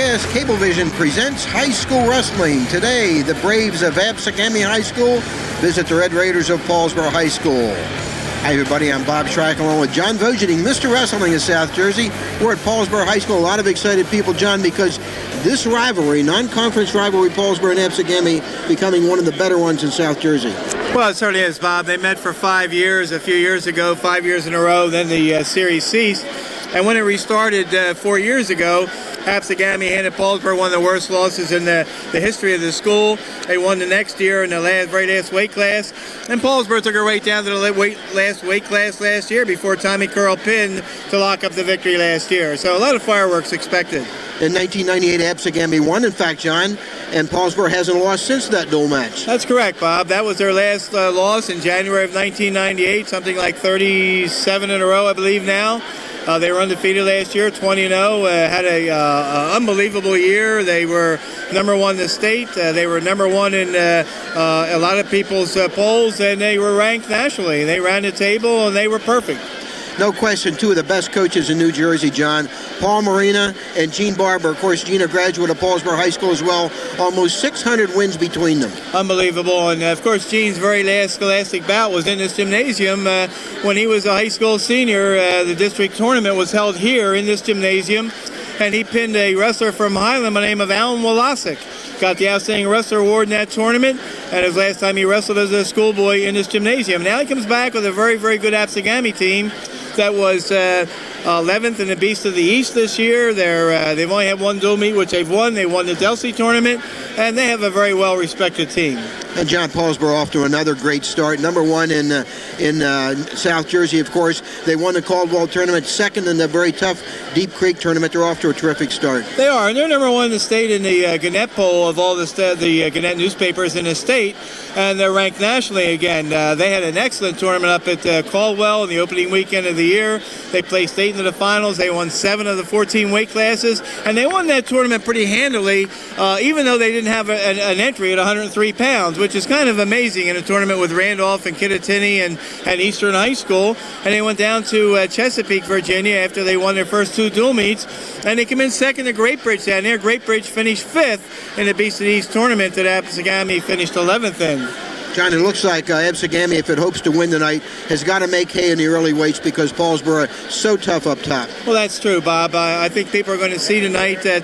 Comcast Cablevision presents high school wrestling. Today, the Braves of Absegami High School visit the Red Raiders of Paulsboro High School. Hi, everybody. I'm Bob Shryock along with John Vogeding, Mr. Wrestling in South Jersey. We're at Paulsboro High School. A lot of excited people, John, because this rivalry, non-conference rivalry, Paulsboro and Absegami, becoming one of the better ones in South Jersey. Well, it certainly is, Bob. They met for 5 years, a few years ago, 5 years in a row. Then the series ceased. And when it restarted 4 years ago, Absegami handed Paulsboro one of the worst losses in the history of the school. They won the next year in the very last weight class. And Paulsboro took her right down to the last weight class last year before Tommy Curl pinned to lock up the victory last year. So a lot of fireworks expected. In 1998, Absegami won, in fact, John, and Paulsboro hasn't lost since that dual match. That's correct, Bob. That was their last loss in January of 1998, something like 37 in a row, I believe now. They were undefeated last year, 20-0, had a unbelievable year. They were number one in the state. They were number one in a lot of people's polls, and they were ranked nationally. They ran the table, and they were perfect. No question, two of the best coaches in New Jersey, John. Paul Marina and Gene Barber. Of course, Gene, a graduate of Paulsboro High School as well. Almost 600 wins between them. Unbelievable. And, of course, Gene's very last scholastic bout was in this gymnasium. When he was a high school senior, the district tournament was held here in this gymnasium. And he pinned a wrestler from Highland by the name of Alan Walasek. Got the Outstanding Wrestler Award in that tournament, and his last time he wrestled as a schoolboy in this gymnasium. Now he comes back with a very, very good Absegami team that was 11th in the Beast of the East this year. They've only had one dual meet, which they've won. They won the Delsey tournament, and they have a very well-respected team. And John, Paulsboro off to another great start. Number one in South Jersey, of course. They won the Caldwell tournament, second in the very tough Deep Creek tournament. They're off to a terrific start. They are, and they're number one in the state in the Gannett poll of all the Gannett newspapers in the state, and they're ranked nationally again. They had an excellent tournament up at Caldwell in the opening weekend of the year. They placed 8 into the finals. They won 7 of the 14 weight classes, and they won that tournament pretty handily, even though they didn't have an entry at 103 pounds, which is kind of amazing in a tournament with Randolph and Kittatinny and Eastern High School. And they went down to Chesapeake, Virginia after they won their first 2 dual meets, and they come in second to Great Bridge down there. Great Bridge finished 5th in the Beast of the East tournament that Absegami finished 11th in. John, it looks like Absegami, if it hopes to win tonight, has got to make hay in the early weights because Paulsboro is so tough up top. Well, that's true, Bob. I think people are going to see tonight that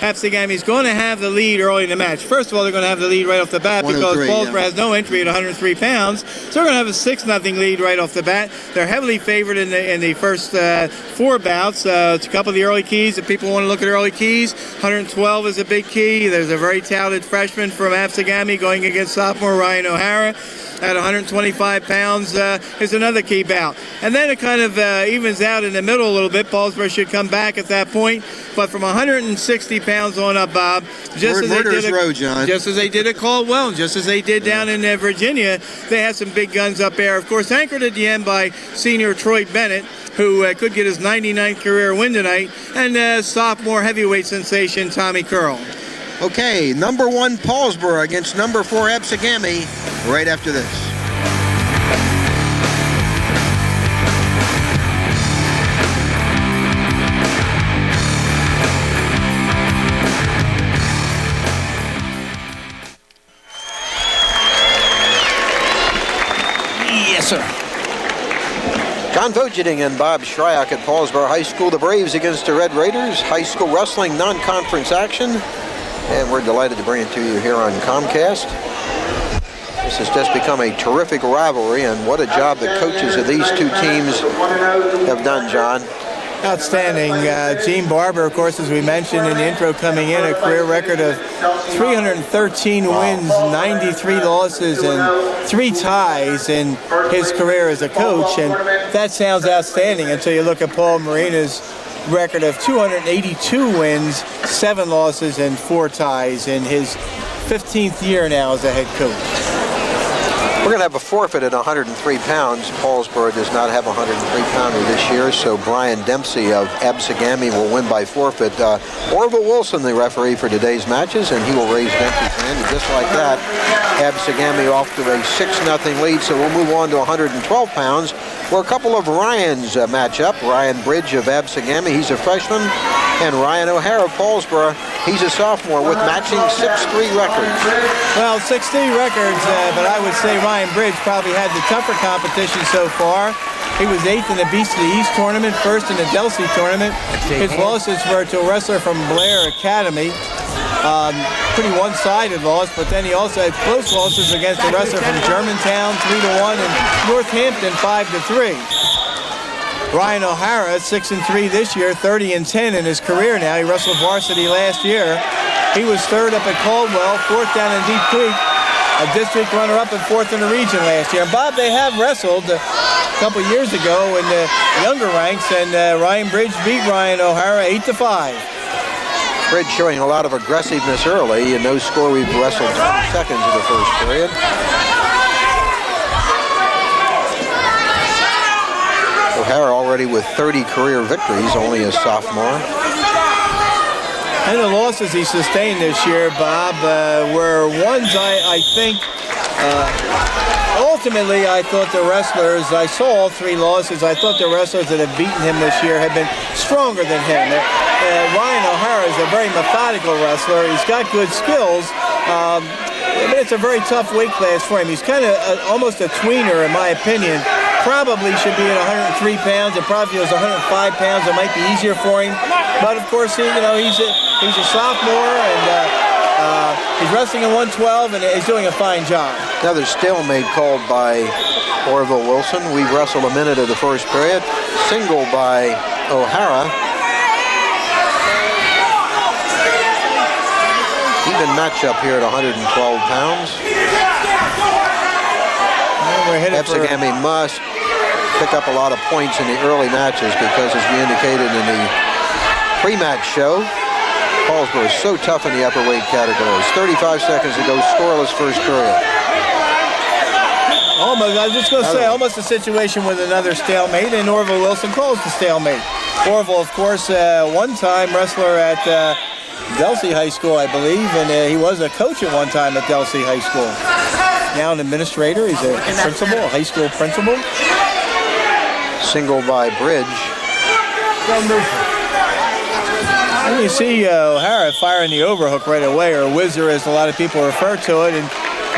Absegami is going to have the lead early in the match. First of all, they're going to have the lead right off the bat because Paulsboro has no entry at 103 pounds. So they're going to have a 6-0 lead right off the bat. They're heavily favored in the first 4 bouts. It's a couple of the early keys. If people want to look at early keys, 112 is a big key. There's a very talented freshman from Absegami going against sophomore Ryan O'Hara at 125 pounds is another key bout. And then it kind of evens out in the middle a little bit. Paulsboro should come back at that point. But from 160 pounds on up, Bob, just as they did at Caldwell, just as they did down in Virginia, they had some big guns up there. Of course, anchored at the end by senior Troy Bennett, who could get his 99th career win tonight, and sophomore heavyweight sensation Tommy Curl. Okay, number 1 Paulsboro against number 4 Absegami right after this. Yes, sir. John Vogeding and Bob Shryock at Paulsboro High School. The Braves against the Red Raiders. High school wrestling non-conference action. And we're delighted to bring it to you here on Comcast. This has just become a terrific rivalry, and what a job the coaches of these two teams have done, John. Outstanding. Gene Barber, of course, as we mentioned in the intro, coming in, a career record of 313 wins, 93 losses, and 3 ties in his career as a coach. And that sounds outstanding until you look at Paul Marina's record of 282 wins, 7 losses, and 4 ties in his 15th year now as a head coach. We're going to have a forfeit at 103 pounds. Paulsboro does not have a 103-pounder this year, so Brian Dempsey of Absegami will win by forfeit. Orville Wilson, the referee for today's matches, and he will raise Dempsey's hand. And just like that, Absegami off to a 6-0 lead, so we'll move on to 112 pounds, where a couple of Ryans match up. Ryan Bridge of Absegami, he's a freshman, and Ryan O'Hara of Paulsboro, he's a sophomore with matching 6'3" records. Well, 6'3" records, but I would say Ryan Bridge probably had the tougher competition so far. He was 8th in the Beast of the East tournament, 1st in the Delsey tournament. His losses were to a wrestler from Blair Academy. Pretty one-sided loss, but then he also had close losses against a wrestler from Germantown, 3-1, and Northampton, 5-3. Ryan O'Hara, 6-3 this year, 30-10 in his career now. He wrestled varsity last year. He was 3rd up at Caldwell, 4th down in Deep Creek, a district runner-up and 4th in the region last year. And Bob, they have wrestled a couple years ago in the younger ranks, and Ryan Bridge beat Ryan O'Hara 8-5. Bridge showing a lot of aggressiveness early. In no score, we've wrestled 20 seconds in the first period. O'Hara already with 30 career victories, only a sophomore. And the losses he sustained this year, Bob, were ones I think, ultimately I thought the wrestlers, I saw all 3 losses, I thought the wrestlers that have beaten him this year have been stronger than him. Ryan O'Hara is a very methodical wrestler. He's got good skills. But it's a very tough weight class for him. He's kind of almost a tweener, in my opinion. Probably should be at 103 pounds. It probably was 105 pounds. It might be easier for him. But of course, he's a sophomore, and he's wrestling in 112, and he's doing a fine job. Another stalemate called by Orville Wilson. We've wrestled a minute of the first period. Single by O'Hara. Even matchup here at 112 pounds. Absegami must pick up a lot of points in the early matches because, as we indicated in the pre-match show, Paulsboro is so tough in the upper weight categories. 35 seconds to go, scoreless first period. Almost, I was just going to say, almost a situation with another stalemate, and Orville Wilson calls the stalemate. Orville, of course, one-time wrestler at Delsey High School, I believe, and he was a coach at one time at Delsey High School. Now an administrator. He's a principal, a high school principal. Single by Bridge. And you see O'Hara firing the overhook right away, or whizzer as a lot of people refer to it, and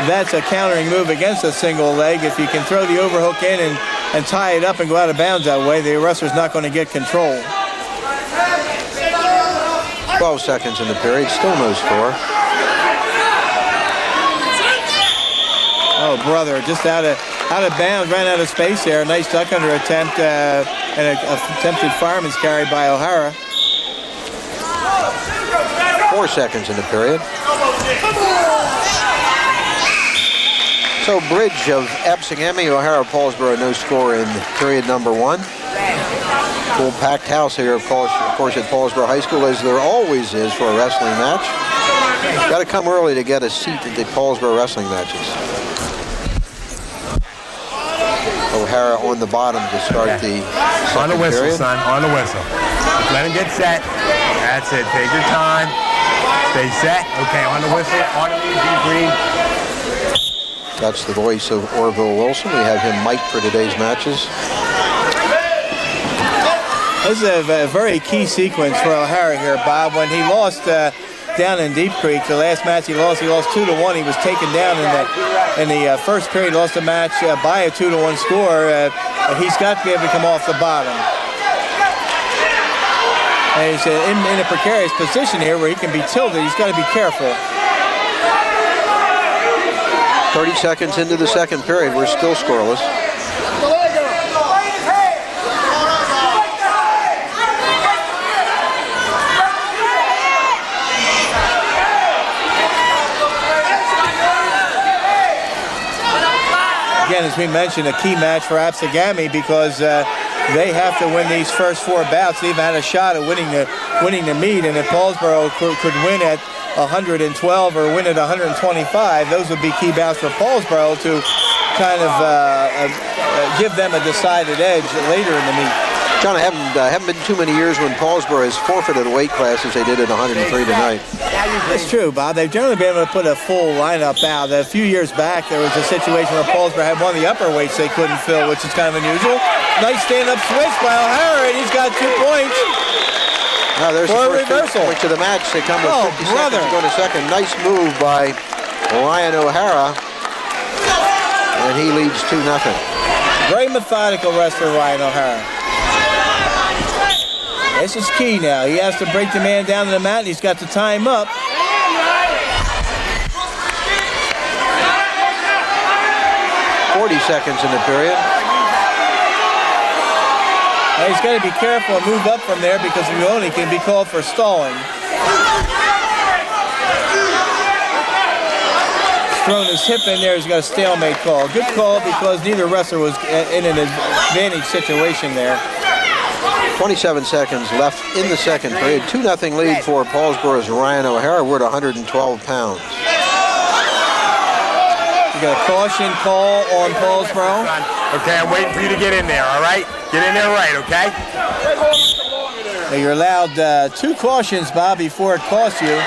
that's a countering move against a single leg. If you can throw the overhook in and tie it up and go out of bounds that way, the wrestler's not going to get control. 12 seconds in the period, still no score. Oh, brother, just out of bounds, ran out of space there. A nice duck under attempt and an attempted fireman's carry by O'Hara. 4 seconds in the period. So Bridge of Absegami, O'Hara, Paulsboro, no score in period number 1. Full packed house here, of course, at Paulsboro High School, as there always is for a wrestling match. Got to come early to get a seat at the Paulsboro wrestling matches. O'Hara on the bottom to start the second on the whistle, period. son. On the whistle. Let him get set. That's it. Take your time. Stay set. Okay, on the whistle. On the deep green. That's the voice of Orville Wilson. We have him mic'd for today's matches. This is a very key sequence for O'Hara here, Bob. When he lost down in Deep Creek, the last match he lost 2-1. He was taken down in the first period. He lost the match by a 2-1 score. He's got to be able to come off the bottom. And he's in a precarious position here where he can be tilted. He's got to be careful. 30 seconds into the second period, we're still scoreless. Again, as we mentioned, a key match for Absegami because they have to win these first 4 bouts. They've had a shot at winning the meet, and if Paulsboro could win at 112 or win at 125, those would be key bouts for Paulsboro to kind of give them a decided edge later in the meet. John, I haven't been too many years when Paulsboro has forfeited a weight class as they did at 103 tonight. That's true, Bob. They've generally been able to put a full lineup out. A few years back, there was a situation where Paulsboro had one of the upper weights they couldn't fill, which is kind of unusual. Nice stand-up switch by O'Hara, and he's got 2 points. Now there's for the a reversal. Point to the match. They come with 50 seconds to go to second. Nice move by Ryan O'Hara, and he leads 2-0. Very methodical wrestler, Ryan O'Hara. This is key now. He has to break the man down to the mat, and he's got to tie him up. Seconds in the period. Now he's got to be careful and move up from there because he only can be called for stalling. He's thrown his hip in there. He's got a stalemate call. Good call because neither wrestler was in an advantage situation there. 27 seconds left in the second period. 2-0 lead for Paulsboro's Ryan O'Hara. We're at 112 pounds. You got a caution call on Paulsboro. Okay, I'm waiting for you to get in there, all right? Get in there right, okay? Now you're allowed 2 cautions, Bob, before it costs you.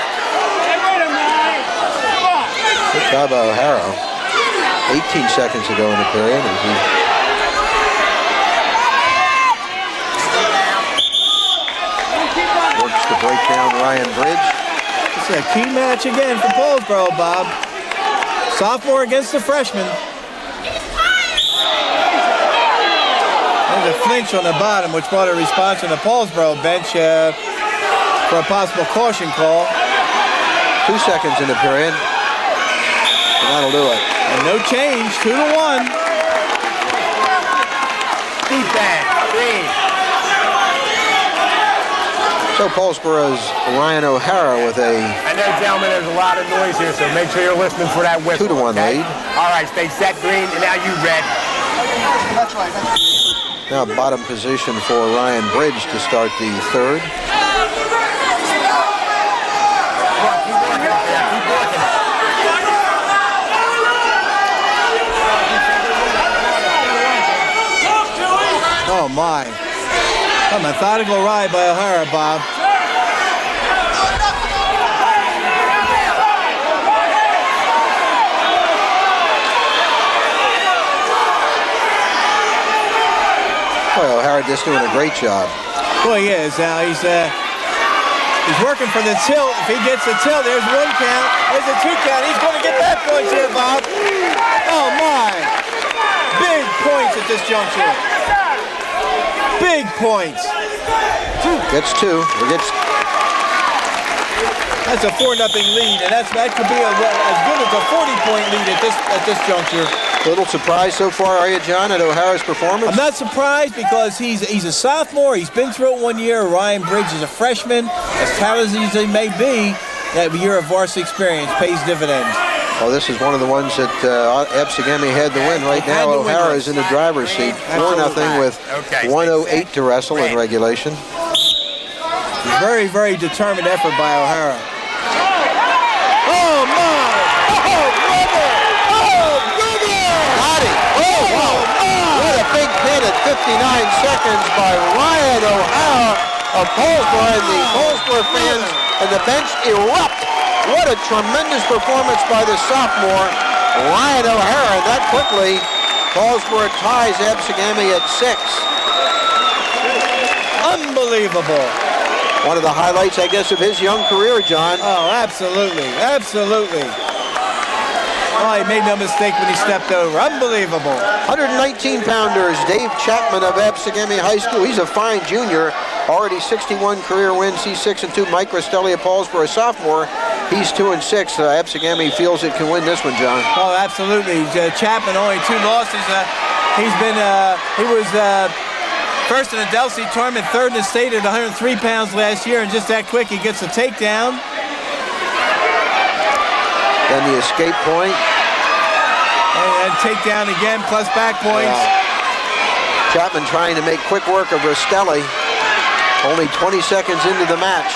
Good job by O'Hara. 18 seconds to go in the period. Works to break down Ryan Bridge. It's a key match again for Paulsboro, Bob. Sophomore against the freshman. There's a flinch on the bottom, which brought a response on the Paulsboro bench for a possible caution call. 2 seconds in the period. And that'll do it. And no change, 2-1. Defense, green. So Paulsboro's Ryan O'Hara with a... I know, gentlemen, there's a lot of noise here, so make sure you're listening for that whistle. 2-1 okay? lead. All right, stay set, green, and now you red. Now bottom position for Ryan Bridge to start the third. Come on, keep working up there, keep working. Oh, my. A methodical ride by O'Hara, Bob. Boy, O'Hara just doing a great job. Boy, he is. Now he's working for the tilt. If he gets the tilt, there's 1 count. There's a 2 count. He's going to get that point here, Bob. Oh, my. Big points at this juncture. Big points. Gets 2. Or gets... That's a 4-0 lead, and that could be as good as a 40-point lead at this juncture. Little surprised so far, are you, John, at O'Hara's performance? I'm not surprised because he's a sophomore. He's been through it 1 year. Ryan Bridge is a freshman. As talented as he may be, that year of varsity experience pays dividends. Well, this is one of the ones that Absegami had to win. Right now, O'Hara is in the driver's seat. 4-0 with 1:08 to wrestle in regulation. Very, very determined effort by O'Hara. Oh, my! Oh, brother! Oh, brother! Got it! Oh, wow! What a big pin at 59 seconds by Ryan O'Hara of Paulsboro, and the Paulsboro fans and the bench erupt. What a tremendous performance by the sophomore, Ryan O'Hara. And that quickly, Paulsboro ties Absegami at 6. Unbelievable. One of the highlights, I guess, of his young career, John. Oh, absolutely. Absolutely. Oh, he made no mistake when he stepped over. Unbelievable. 119-pounders, Dave Chapman of Absegami High School. He's a fine junior. Already 61 career wins. He's 6-2. Mike Rostelli of Paulsboro, a sophomore. He's 2-6. Absegami feels it can win this one, John. Oh, absolutely. Chapman only 2 losses. He was first in the Delsey tournament, 3rd in the state at 103 pounds last year, and just that quick he gets a takedown. Then the escape point. And takedown again, plus back points. Yeah. Chapman trying to make quick work of Rostelli. Only 20 seconds into the match.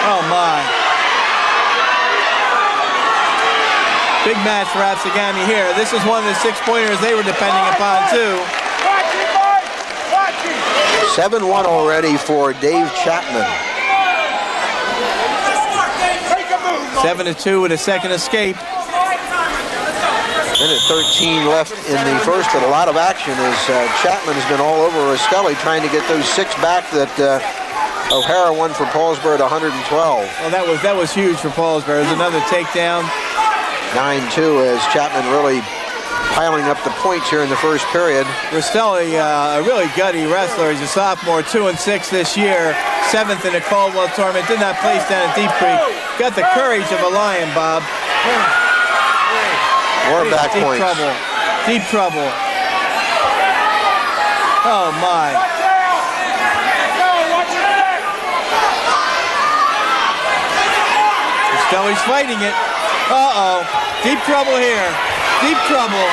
Oh, my. Big match for Absegami here. This is one of the 6-pointers they were depending upon, too. 7-1 already for Dave Chapman. 7-2 with a second escape. Minute 13 left in the first, but a lot of action as Chapman has been all over Rastelli trying to get those 6 back that O'Hara won for Paulsboro at 112. Well, that was huge for Paulsboro. There's another takedown. 9-2 as Chapman really piling up the points here in the first period. Rastelli, a really gutty wrestler. He's a sophomore, 2-6 this year. 7th in the Caldwell tournament. Did not place down at Deep Creek. Got the courage of a lion, Bob. More back points. Deep trouble. Oh, my. Rastelli's fighting it. Uh-oh. Deep trouble here. Deep trouble.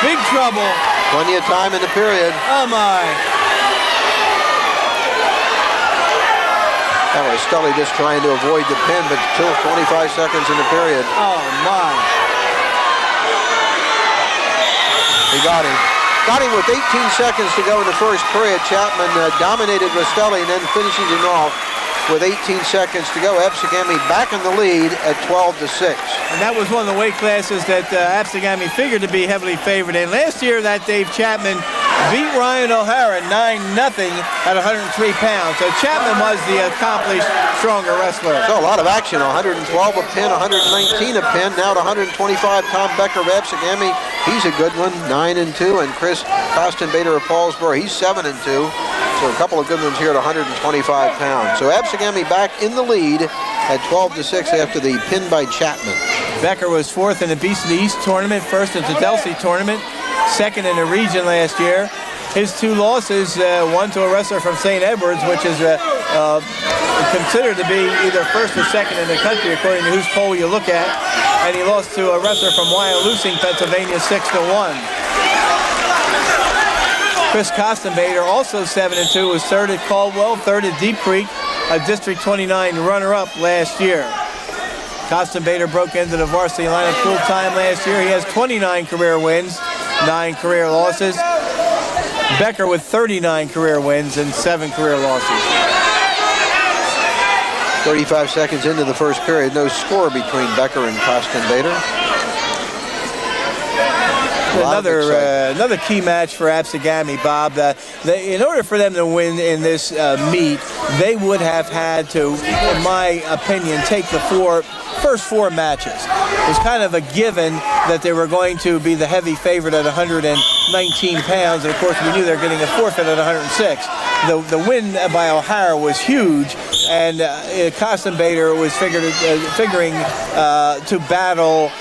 Big trouble. Plenty of time in the period. Oh, my. That was Rastelli just trying to avoid the pin, but still 25 seconds in the period. Oh, my. He got him. Got him with 18 seconds to go in the first period. Chapman dominated Rastelli and then finishing him off with 18 seconds to go. Absegami back in the lead at 12-6. And that was one of the weight classes that Absegami figured to be heavily favored in. Last year, that Dave Chapman beat Ryan O'Hara 9-0 at 103 pounds. So Chapman was the accomplished, stronger wrestler. So a lot of action. 112 a pin, 119 a pin. Now to 125. Tom Becker of Absegami. He's a good one, 9-2. And Chris Costenbader of Paulsboro, he's 7-2. So a couple of good ones here at 125 pounds. So Absegami back in the lead at 12-6 after the pin by Chapman. Becker was 4th in the Beast of the East tournament, 1st in the Delsey tournament, 2nd in the region last year. His 2 losses, one to a wrestler from St. Edwards, which is considered to be either 1st or 2nd in the country, according to whose poll you look at. And he lost to a wrestler from Wyalusing, Pennsylvania, 6-1. Chris Costenbader, also 7-2, was 3rd at Caldwell, 3rd at Deep Creek, a District 29 runner-up last year. Costenbader broke into the varsity lineup full-time last year. He has 29 career wins, 9 career losses. Becker with 39 career wins and 7 career losses. 35 seconds into the first period, no score between Becker and Costenbader. Another key match for Absegami, Bob. In order for them to win in this meet, they would have had to, in my opinion, take the first 4 matches. It was kind of a given that they were going to be the heavy favorite at 119 pounds, and of course we knew they were getting a forfeit at 106. The win by O'Hara was huge, and Costenbader was figuring to battle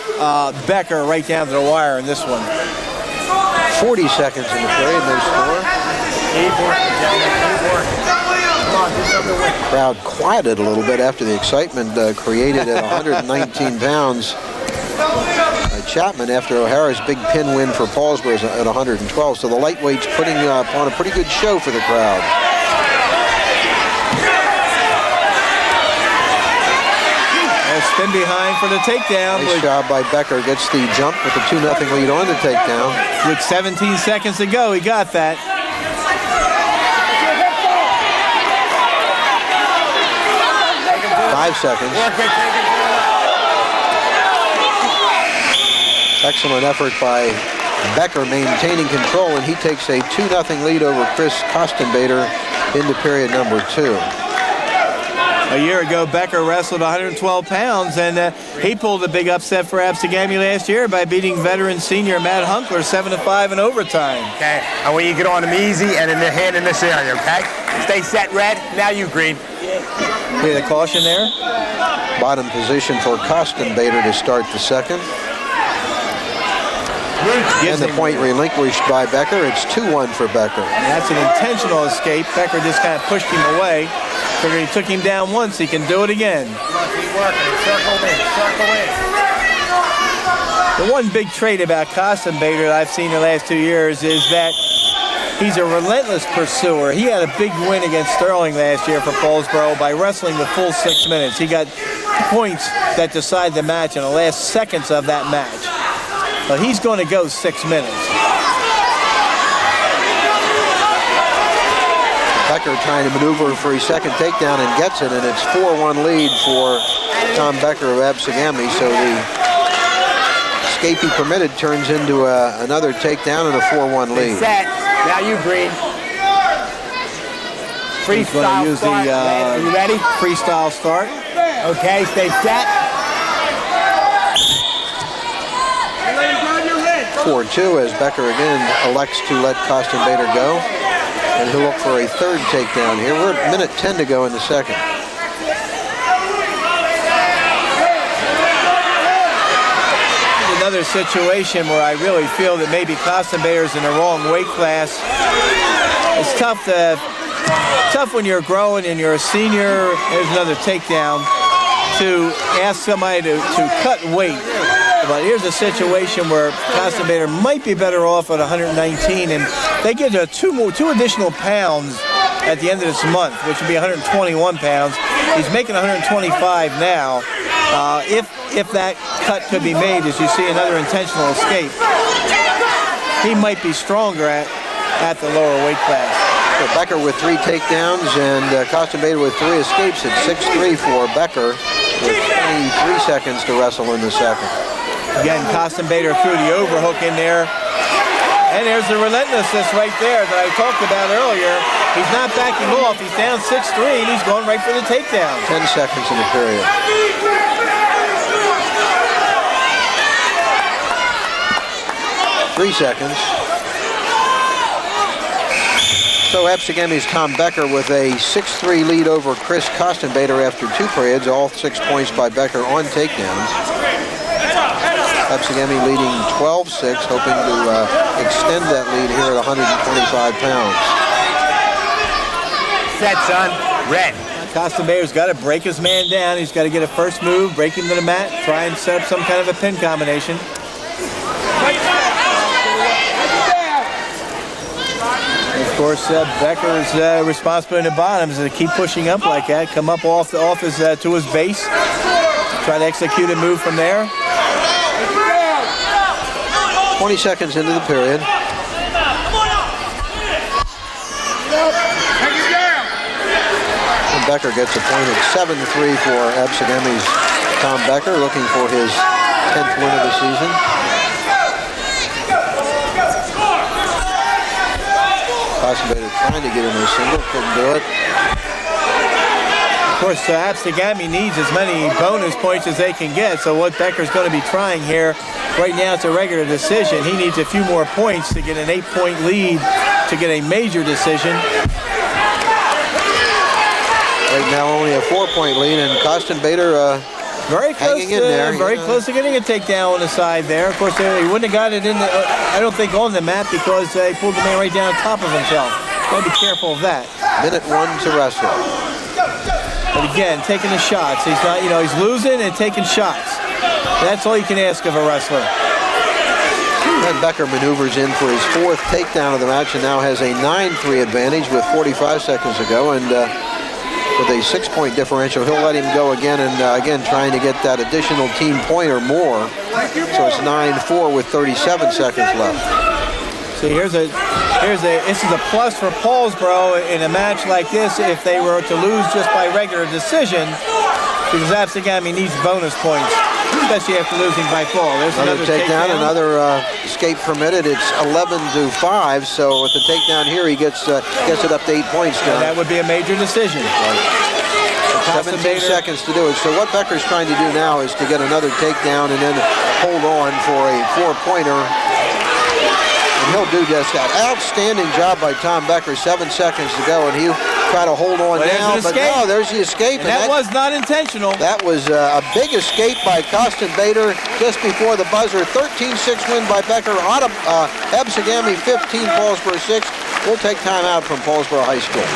Becker right down to the wire in this one. 40 seconds in the period, no score. Crowd quieted a little bit after the excitement created at 119 pounds. Chapman after O'Hara's big pin win for Paulsboro at 112. So the lightweights putting on a pretty good show for the crowd. Spin behind for the takedown. Nice job by Becker. Gets the jump with the 2-0 lead on the takedown. With 17 seconds to go, he got that. Five seconds. Excellent effort by Becker maintaining control, and he takes a 2-0 lead over Chris Costenbader into period number 2. A year ago, Becker wrestled 112 pounds, and he pulled a big upset for Absegami last year by beating veteran senior Matt Hunkler 7-5 in overtime. Okay, I want you to get on him easy and in the hand in this area, okay? Stay set, Red. Now you, Green. Hear the caution there? Bottom position for Costenbader to start the second. And the point relinquished by Becker. It's 2-1 for Becker. And that's an intentional escape. Becker just kind of pushed him away. Figured he took him down once, he can do it again. Keep working. Circle in. The one big trait about Costenbader that I've seen the last 2 years is that he's a relentless pursuer. He had a big win against Sterling last year for Paulsboro by wrestling the full 6 minutes. He got points that decide the match in the last seconds of that match. But he's going to go 6 minutes. Becker trying to maneuver for his second takedown and gets it, and it's 4-1 lead for Tom Becker of Absegami. So the escape he permitted turns into another takedown and a 4-1 lead. Set. Now you breathe. Freestyle use start. Are you ready? Freestyle start. Okay, stay set. 4-2 as Becker again elects to let Costin Bader go. And he'll look for a third takedown here. We're at minute 10 to go in the second. Another situation where I really feel that maybe Costin Bader's in the wrong weight class. It's tough when you're growing and you're a senior. There's another takedown to ask somebody to cut weight. But here's a situation where Costin Bader might be better off at 119, and they give her two additional pounds at the end of this month, which would be 121 pounds. He's making 125 now. If that cut could be made, as you see another intentional escape, he might be stronger at the lower weight class. So Becker with 3 takedowns and Costin Bader with 3 escapes at 6-3 for Becker with 23 seconds to wrestle in the second. Again, Costin Bader threw the overhook in there. And there's the relentlessness right there that I talked about earlier. He's not backing off. He's down 6-3, and he's going right for the takedown. 10 seconds in the period. Three seconds. So Absegami's Tom Becker with a 6-3 lead over Chris Costin Bader after 2 periods, all 6 points by Becker on takedowns. Absegami leading 12-6, hoping to extend that lead here at 125 pounds. Set, son. Red. Costin Bader's got to break his man down. He's got to get a first move, break him to the mat, try and set up some kind of a pin combination. Of course, Becker's responsibility in the bottom is to keep pushing up like that, come up off his to his base, try to execute a move from there. 20 seconds into the period. And Becker gets a point at 7-3 for Absegami's Tom Becker, looking for his 10th win of the season. Costin Bader trying to get in a single, couldn't do it. Of course, Absegami needs as many bonus points as they can get, so what Becker's going to be trying here, right now it's a regular decision. He needs a few more points to get an 8-point lead to get a major decision. Right now only a 4-point lead, and Costin Bader very close hanging in there. Very close to getting a takedown on the side there. Of course, he wouldn't have got it in, I don't think, on the mat because he pulled the man right down on top of himself. Got to be careful of that. Minute 1 to wrestle. But again, taking the shots. He's not, he's losing and taking shots. That's all you can ask of a wrestler. And Becker maneuvers in for his 4th takedown of the match and now has a 9-3 advantage with 45 seconds to go. And with a 6-point differential, he'll let him go again and again trying to get that additional team point or more. So it's 9-4 with 37 seconds left. So this is a plus for Paulsboro in a match like this if they were to lose just by regular decision, because Absegami needs bonus points, especially after losing by fall. There's another takedown, another escape permitted. It's 11-5. So with the takedown here, he gets it up to 8 points. And that would be a major decision. Right. 17 seconds to do it. So what Becker's trying to do now is to get another takedown and then hold on for a 4-pointer. And he'll do just that. Outstanding job by Tom Becker. 7 seconds to go, and he'll try to hold on now. But no, there's the escape. And that was not intentional. That was a big escape by Costin Bader just before the buzzer. 13-6 win by Becker. Absegami 15, Paulsboro 6. We'll take time out from Paulsboro High School.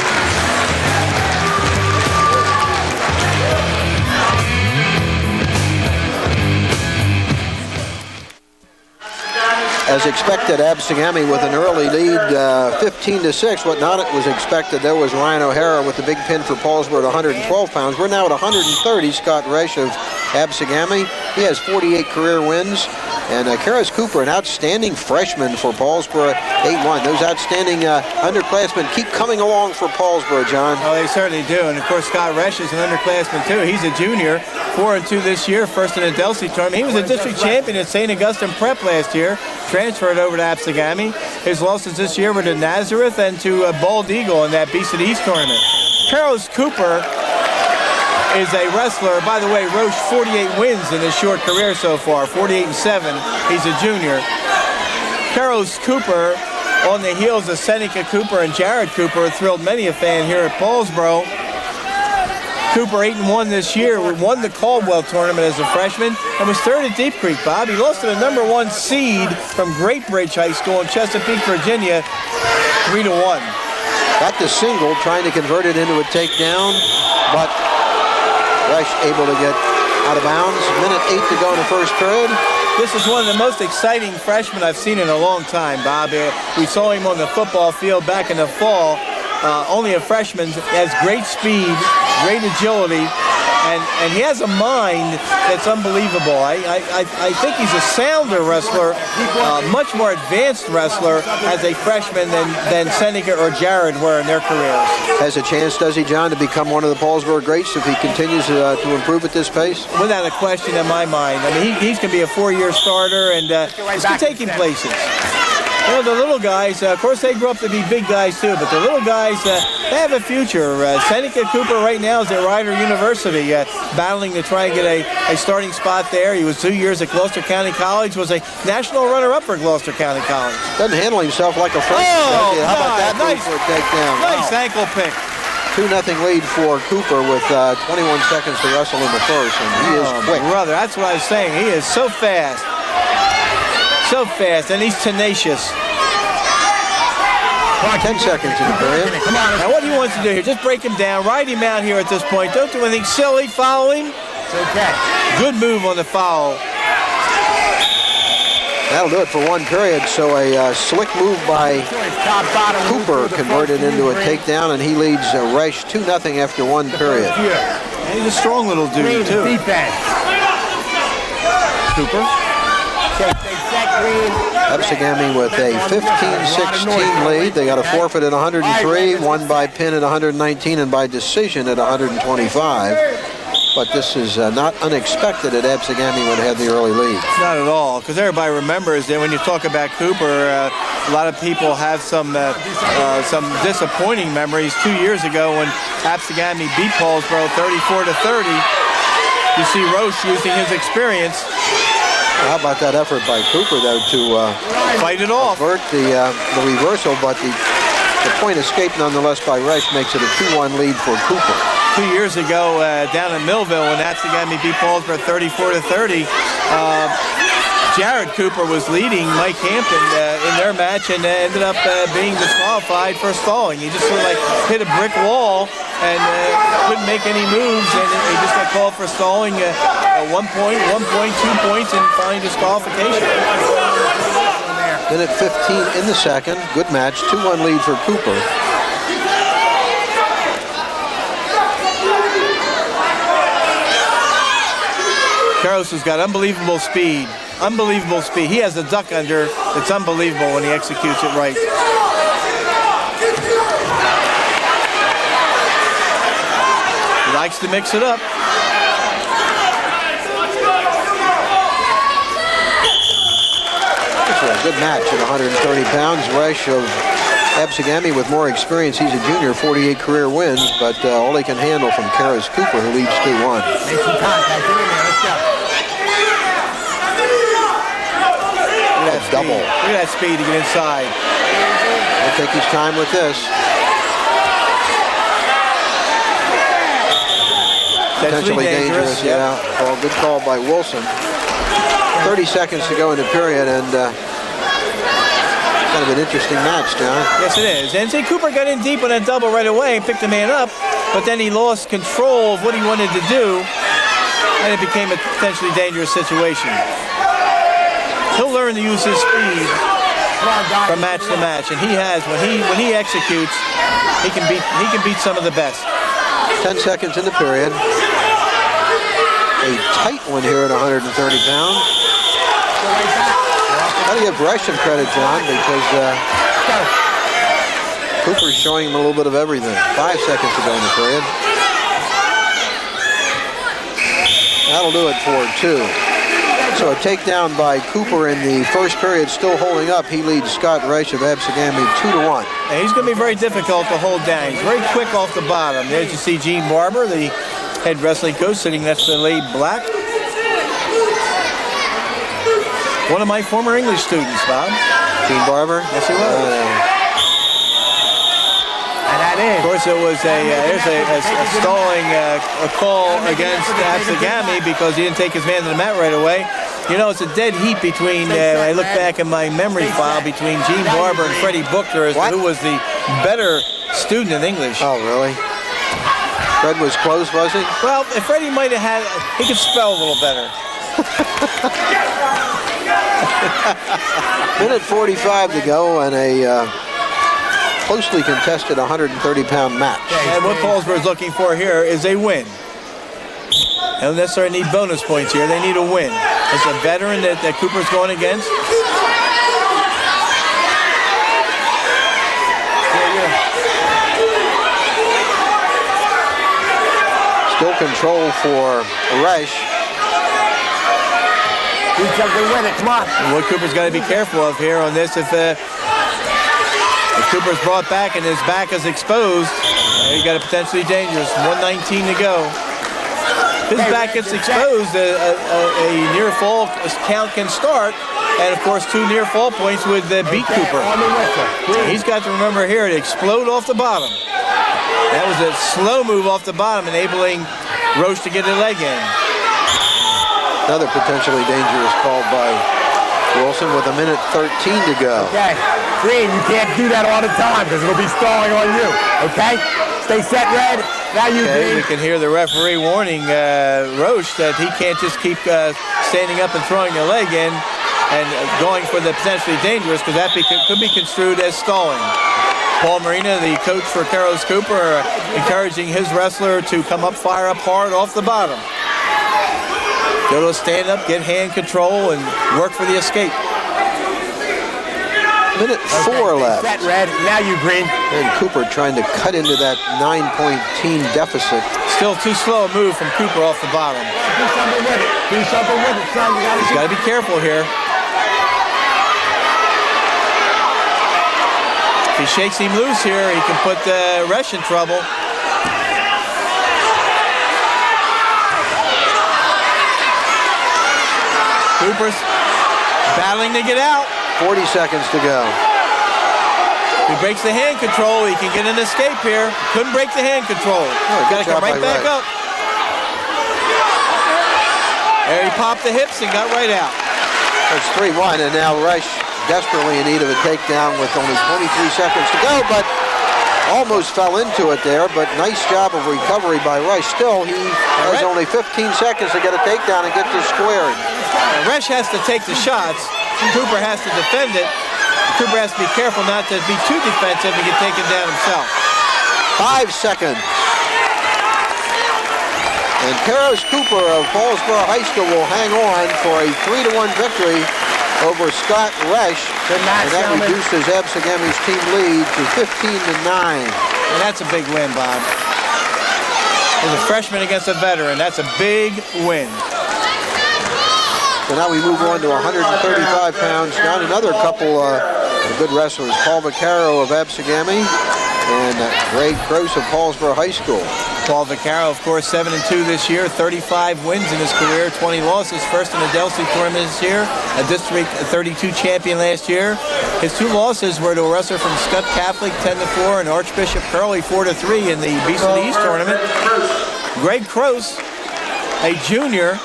As expected, Absegami with an early lead, 15-6. What not was expected, there was Ryan O'Hara with the big pin for Paulsboro at 112 pounds. We're now at 130. Scott Resch of Absegami. He has 48 career wins. And Karis Cooper, an outstanding freshman for Paulsboro, 8-1. Those outstanding underclassmen keep coming along for Paulsboro, John. Oh, they certainly do. And, of course, Scott Resch is an underclassman, too. He's a junior, 4-2 this year, first in the Delsey tournament. He was a district champion at St. Augustine Prep last year, transferred over to Absegami. His losses this year were to Nazareth and to Bald Eagle in that Beast of the East tournament. Karis Cooper is a wrestler. By the way, Roche 48 wins in his short career so far, 48-7. He's a junior. Karis Cooper, on the heels of Seneca Cooper and Jared Cooper, thrilled many a fan here at Paulsboro. Cooper 8-1 this year, won the Caldwell tournament as a freshman and was third at Deep Creek, Bob. He lost to the #1 seed from Great Bridge High School in Chesapeake, Virginia, 3-1. Got the single, trying to convert it into a takedown, but Resch able to get out of bounds. Minute 8 to go in the first period. This is one of the most exciting freshmen I've seen in a long time, Bob. We saw him on the football field back in the fall. Only a freshman, has great speed, great agility, and he has a mind that's unbelievable. I think he's a sounder wrestler, much more advanced wrestler as a freshman than Seneca or Jared were in their careers. Has a chance, does he, John, to become one of the Paulsboro greats if he continues to improve at this pace? Without a question in my mind. I mean, he's going to be a 4-year starter, and he's going to take him places. You know, the little guys, of course, they grew up to be big guys, too, but the little guys, they have a future. Seneca Cooper right now is at Rider University, battling to try and get a starting spot there. He was 2 years at Gloucester County College, was a national runner-up for Gloucester County College. Doesn't handle himself like a freshman. Oh, how about that nice, for a takedown? Nice ankle pick. 2-0 lead for Cooper with 21 seconds to wrestle in the first, and he is quick. Brother, that's what I was saying. He is so fast. So fast, and he's tenacious. 10 seconds in the period. Come on. Now, what he wants to do here, just break him down, ride him out here at this point. Don't do anything silly, follow him. It's okay. Good move on the foul. That'll do it for one period. So a slick move by Cooper converted into a takedown, and he leads Resch 2-0 after one period. And he's a strong little dude, too. Defense. Cooper. Absegami with a 15-16 lead. They got a forfeit at 103, won by pin at 119, and by decision at 125. But this is not unexpected that Absegami would have the early lead. Not at all, because everybody remembers that when you talk about Cooper, a lot of people have some disappointing memories. 2 years ago when Absegami beat Paulsboro 34-30. You see Roche using his experience. How about that effort by Cooper, though, to fight it off, avert the reversal, but the point escaped nonetheless by Resch makes it a 2-1 lead for Cooper. 2 years ago down in Millville when Absegami beat Paulsboro 34-30, Jared Cooper was leading Mike Hampton in their match and ended up being disqualified for stalling. He just sort of like hit a brick wall and couldn't make any moves, and he just got called for stalling 1 point, 2 points, and finally disqualification. Minute 15 in the second. Good match. 2-1 lead for Cooper. Karis has got unbelievable speed. Unbelievable speed. He has a duck under. It's unbelievable when he executes it right. He likes to mix it up. This is a good match at 130 pounds. Resch of Absegami with more experience. He's a junior, 48 career wins, but all he can handle from Karis Cooper, who leads 2-1. Make some contact. Get in there. Let's go. Double. Look at that speed to get inside. He'll take his time with this. Potentially dangerous, yeah. Oh, good call by Wilson. 30 seconds to go in the period, and kind of an interesting match, John. Yes, it is. And see, Cooper got in deep on that double right away and picked the man up, but then he lost control of what he wanted to do, and it became a potentially dangerous situation. he'll learn to use his speed from match to match, and he has. When he executes, he can beat some of the best. 10 seconds in the period. A tight one here at 130 pounds. Got to give Resch some credit, John, because Cooper's showing him a little bit of everything. 5 seconds to go in the period. That'll do it for 2. So a takedown by Cooper in the first period, still holding up. He leads Scott Resch of Absegami 2-1. And he's going to be very difficult to hold down. He's very quick off the bottom. There's you see Gene Barber, the head wrestling coach, sitting next to Lee Black. One of my former English students, Bob. Gene Barber? Yes, he was. Of course, it was a stalling a call against Absegami because he didn't take his man to the mat right away. You know, it's a dead heat between, I look back in my memory file, between Gene Barber and Freddie Booker as to who was the better student in English. Oh, really? Fred was close, was he? Well, if Freddie might have had, he could spell a little better. Minute 45 to go and a closely contested 130-pound match. And what Paulsboro is looking for here is a win. They don't necessarily need bonus points here. They need a win. It's a veteran that Cooper's going against. Still control for Resch. Do something with it, come on. And what Cooper's got to be careful of here on this, if Cooper's brought back and his back is exposed, he got a potentially dangerous. 119 to go. If his back gets exposed, a near fall count can start, and of course 2 near fall points would beat Cooper. He's got to remember here to explode off the bottom. That was a slow move off the bottom, enabling Roche to get a leg in. Another potentially dangerous call by Wilson with a minute 13 to go. Okay, Green, you can't do that all the time because it'll be stalling on you, okay? Stay set, Red. Now you, Green. We can hear the referee warning Roche that he can't just keep standing up and throwing the leg in and going for the potentially dangerous, because that could be construed as stalling. Paul Marina, the coach for Carlos Cooper, encouraging his wrestler to come up, fire up hard off the bottom. Go to a stand-up, get hand control, and work for the escape. Minute 4 left. Set, Red. Now you, Green. And Cooper trying to cut into that 9-point team deficit. Still too slow a move from Cooper off the bottom. Do something with it. Do something with it, son. He's got to be careful here. If he shakes him loose here, he can put Resch in trouble. Cooper's battling to get out. 40 seconds to go. If he breaks the hand control, he can get an escape here. Couldn't break the hand control. Got to come right back up. There he popped the hips and got right out. It's 3-1, and now Resch desperately in need of a takedown with only 23 seconds to go, but almost fell into it there, but nice job of recovery by Resch. Still, he has only 15 seconds to get a takedown and get this squared. Resch has to take the shots. Cooper has to defend it. Cooper has to be careful not to be too defensive and get taken down himself. 5 seconds. And Carlos Cooper of Paulsboro High School will hang on for a 3-1 victory over Scott Resch. And that reduces Absegami's team lead to 15-9. And that's a big win, Bob. As a freshman against a veteran, that's a big win. So now we move on to 135 pounds. Got another couple of good wrestlers. Paul Vaccaro of Absegami and Greg Gross of Paulsboro High School. Paul Vaccaro, of course, 7-2 this year, 35 wins in his career, 20 losses. First in the Delsey tournament this year, a District 32 champion last year. His 2 losses were to a wrestler from Scott Catholic, 10-4, and Archbishop Curley, 4-3 in the Beast of the East tournament. Greg Gross, a junior,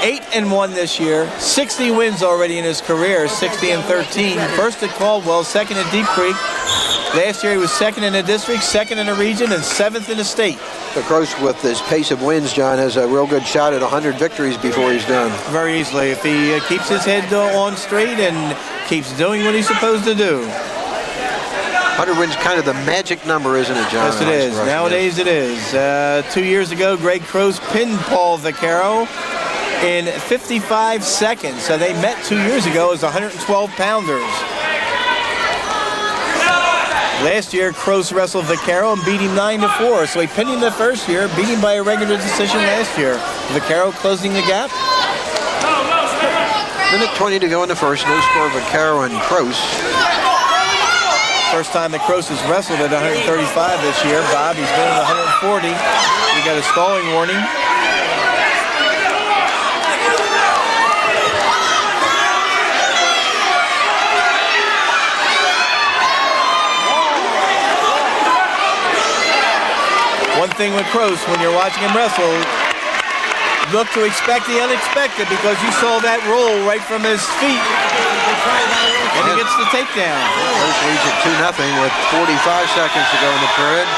8-1 this year, 60 wins already in his career, 60-13. First at Caldwell, second at Deep Creek. Last year he was second in the district, second in the region, and 7th in the state. So Croce, with this pace of wins, John, has a real good shot at 100 victories before he's done. Very easily, if he keeps his head on straight and keeps doing what he's supposed to do. 100 wins kind of the magic number, isn't it, John? Yes, it is. Nowadays it is. 2 years ago, Greg Croce pinned Paul Vaccaro in 55 seconds. So they met 2 years ago as 112-pounders. Last year, Croce wrestled Vaccaro and beat him 9-4. So he pinned him the first year, beat him by a regular decision last year. Vaccaro closing the gap. Minute 20 to go in the first. No score, Vaccaro and Croce. First time that Croce has wrestled at 135 this year. Bob, he's been at 140. He got a stalling warning. One thing with Croce, when you're watching him wrestle, look to expect the unexpected, because you saw that roll right from his feet. And he gets the takedown. Croce leads at 2-0 with 45 seconds to go in the period.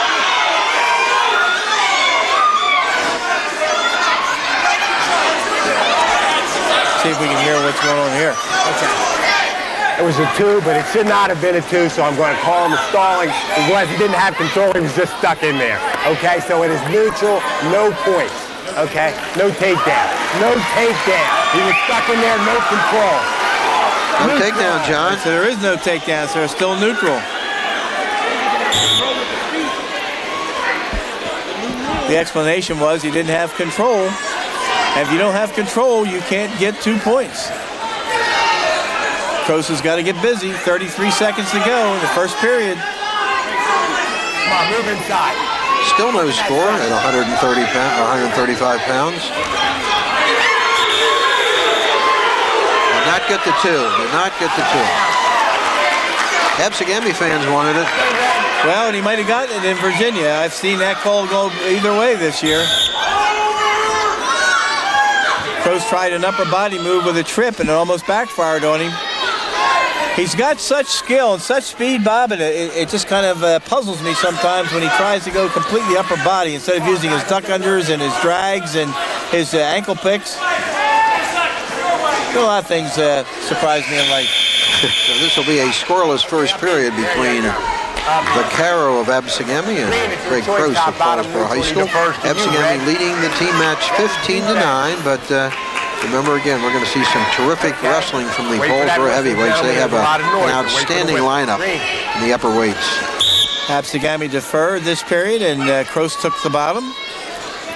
See if we can hear what's going on here. Okay. It was a 2, but it should not have been a 2, so I'm going to call him a stalling. Because he didn't have control, he was just stuck in there. Okay, so it is neutral, no points. Okay, no takedown. No takedown. He was stuck in there, no control. No takedown, John. So there is no takedown, so they're still neutral. The explanation was he didn't have control. And if you don't have control, you can't get 2 points. Croce has got to get busy. 33 seconds to go in the first period. Come on, move inside. Still no score at 135 pounds. Did not get the 2. Did not get the 2. Absegami fans wanted it. Well, and he might have gotten it in Virginia. I've seen that call go either way this year. Croce tried an upper body move with a trip, and it almost backfired on him. He's got such skill and such speed, Bob, and it just kind of puzzles me sometimes when he tries to go completely upper body instead of using his duck unders and his drags and his ankle picks. A lot of things surprise me in life. So this will be a scoreless first period between Vaccaro of Absegami and Greg Croce of Paulsboro High School. Absegami leading the team match 15-9, but remember, again, we're going to see some terrific wrestling from the Paulsboro heavyweights. They have an outstanding lineup in the upper weights. Absegami deferred this period, and Croce took the bottom.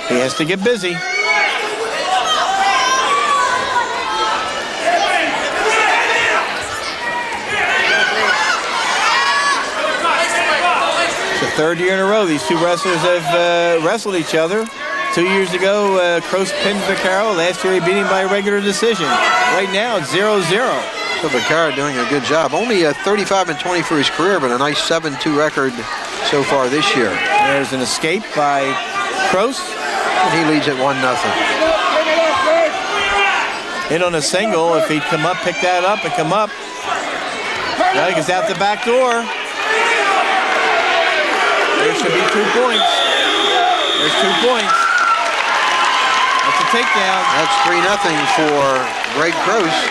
He has to get busy. It's the third year in a row these two wrestlers have wrestled each other. 2 years ago, Croce pinned Vaccaro. Last year, he beat him by a regular decision. Right now, it's 0-0. So Vaccaro doing a good job. Only 35-20 for his career, but a nice 7-2 record so far this year. There's an escape by Croce. And he leads at 1-0. In on a single. If he'd come up, pick that up, and come up. Now he gets out the back door. There should be 2 points. There's 2 points. That's a takedown. That's 3-0 for Greg Croce.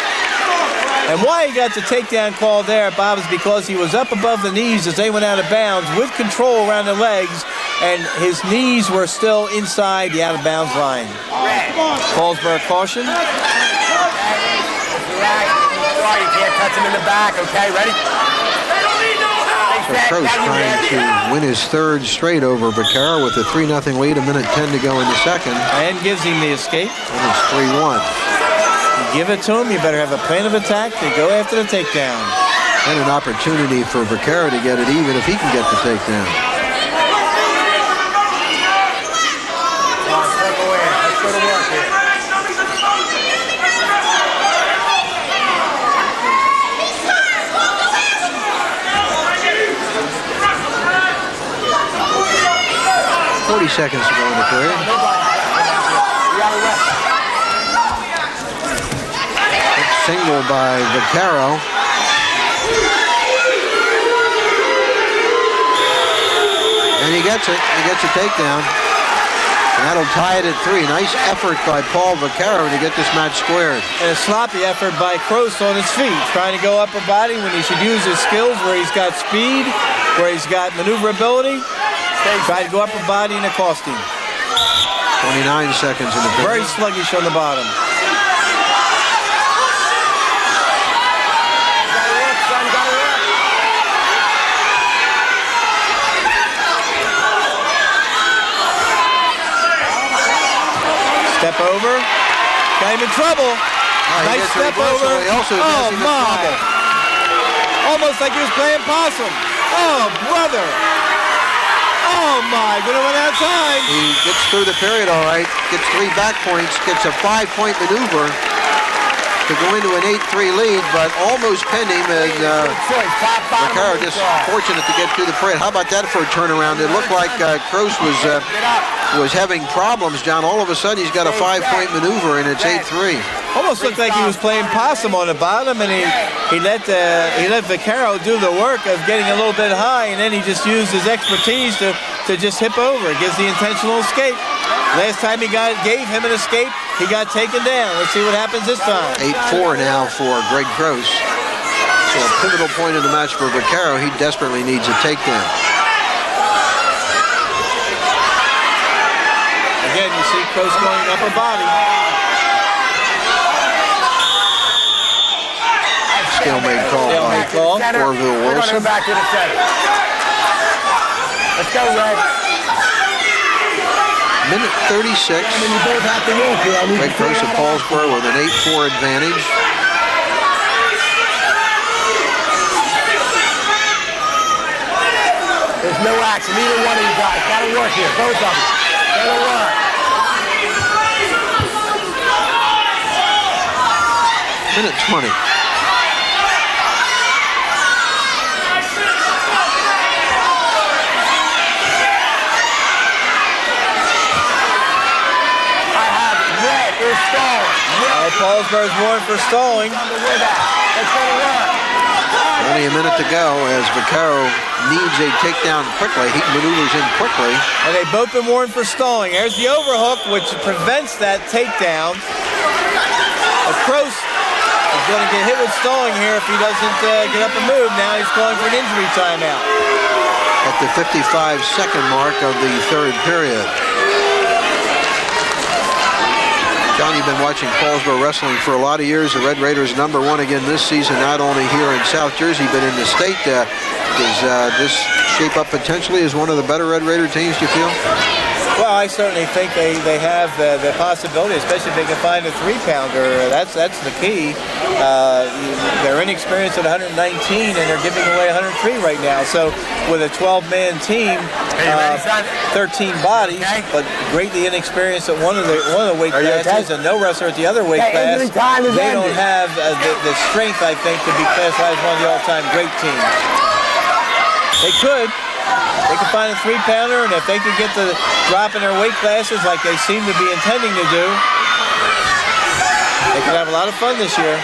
And why he got the takedown call there, Bob, is because he was up above the knees as they went out of bounds with control around the legs, and his knees were still inside the out-of-bounds line. Paulsboro caution. You can't touch him in the back, okay? Ready? So Croce trying to win his third straight over Vaccaro with a 3-0 lead, a minute 10 to go in the second. And gives him the escape. And it's 3-1. You give it to him, you better have a plan of attack to go after the takedown. And an opportunity for Vaccaro to get it even if he can get the takedown. Come on, circle in. Let's go to work here. 40 seconds to go in the period. Single by Vaccaro. gets it. He gets a takedown. And that'll tie it at 3. Nice effort by Paul Vaccaro to get this match squared. And a sloppy effort by Kroos on his feet, trying to go upper body when he should use his skills, where he's got speed, where he's got maneuverability. Try to go upper body and it cost him. 29 seconds in the period. Very sluggish on the bottom. Step over. Got him in trouble. Nice step over. Oh, my. Almost like he was playing possum. Oh, brother. Oh, my. Gonna run out of time. He gets through the period all right. Gets 3 back points. Gets a 5-point maneuver to go into an 8-3 lead, but almost pinned him. And Vaccaro just fortunate to get through the period. How about that for a turnaround? It looked like Kroos was having problems, John. All of a sudden, he's got a 5-point maneuver, and it's 8-3. Almost looked like he was playing possum on the bottom, and he let Vaccaro do the work of getting a little bit high, and then he just used his expertise to just hip over. It gives the intentional escape. Last time he gave him an escape, he got taken down. Let's see what happens this time. 8-4 now for Greg Kroos. So a pivotal point in the match for Vaccaro. He desperately needs a takedown. Again, you see Kroos going upper body. Stalemate call by Orville Wilson. We're going to go back to the center. Let's go, Red. Minute 36. Greg Kroos of Paulsboro with an 8-4 advantage. There's no action. Either one of you guys. Got to work here. Both of them. Got to work. Minute 20. Paulsboro's warned for stalling. Only a minute to go as Vaccaro needs a takedown quickly. He maneuvers in quickly. And they've both been warned for stalling. There's the overhook, which prevents that takedown. Kroos is going to get hit with stalling here if he doesn't get up and move. Now he's calling for an injury timeout. At the 55-second mark of the third period. John, you've been watching Paulsboro wrestling for a lot of years. The Red Raiders #1 again this season, not only here in South Jersey, but in the state. Does this shape up potentially as one of the better Red Raider teams, do you feel? Well, I certainly think they have the possibility, especially if they can find a 3-pounder. That's the key. They're inexperienced at 119, and they're giving away 103 right now. So with a 12-man team, 13 bodies, but greatly inexperienced at one of the weight classes, and no wrestler at the other weight class. They don't have the strength, I think, to be classified as one of the all-time great teams. They could. They can find a 3-pounder, and if they can get the drop in their weight classes like they seem to be intending to do, they could have a lot of fun this year.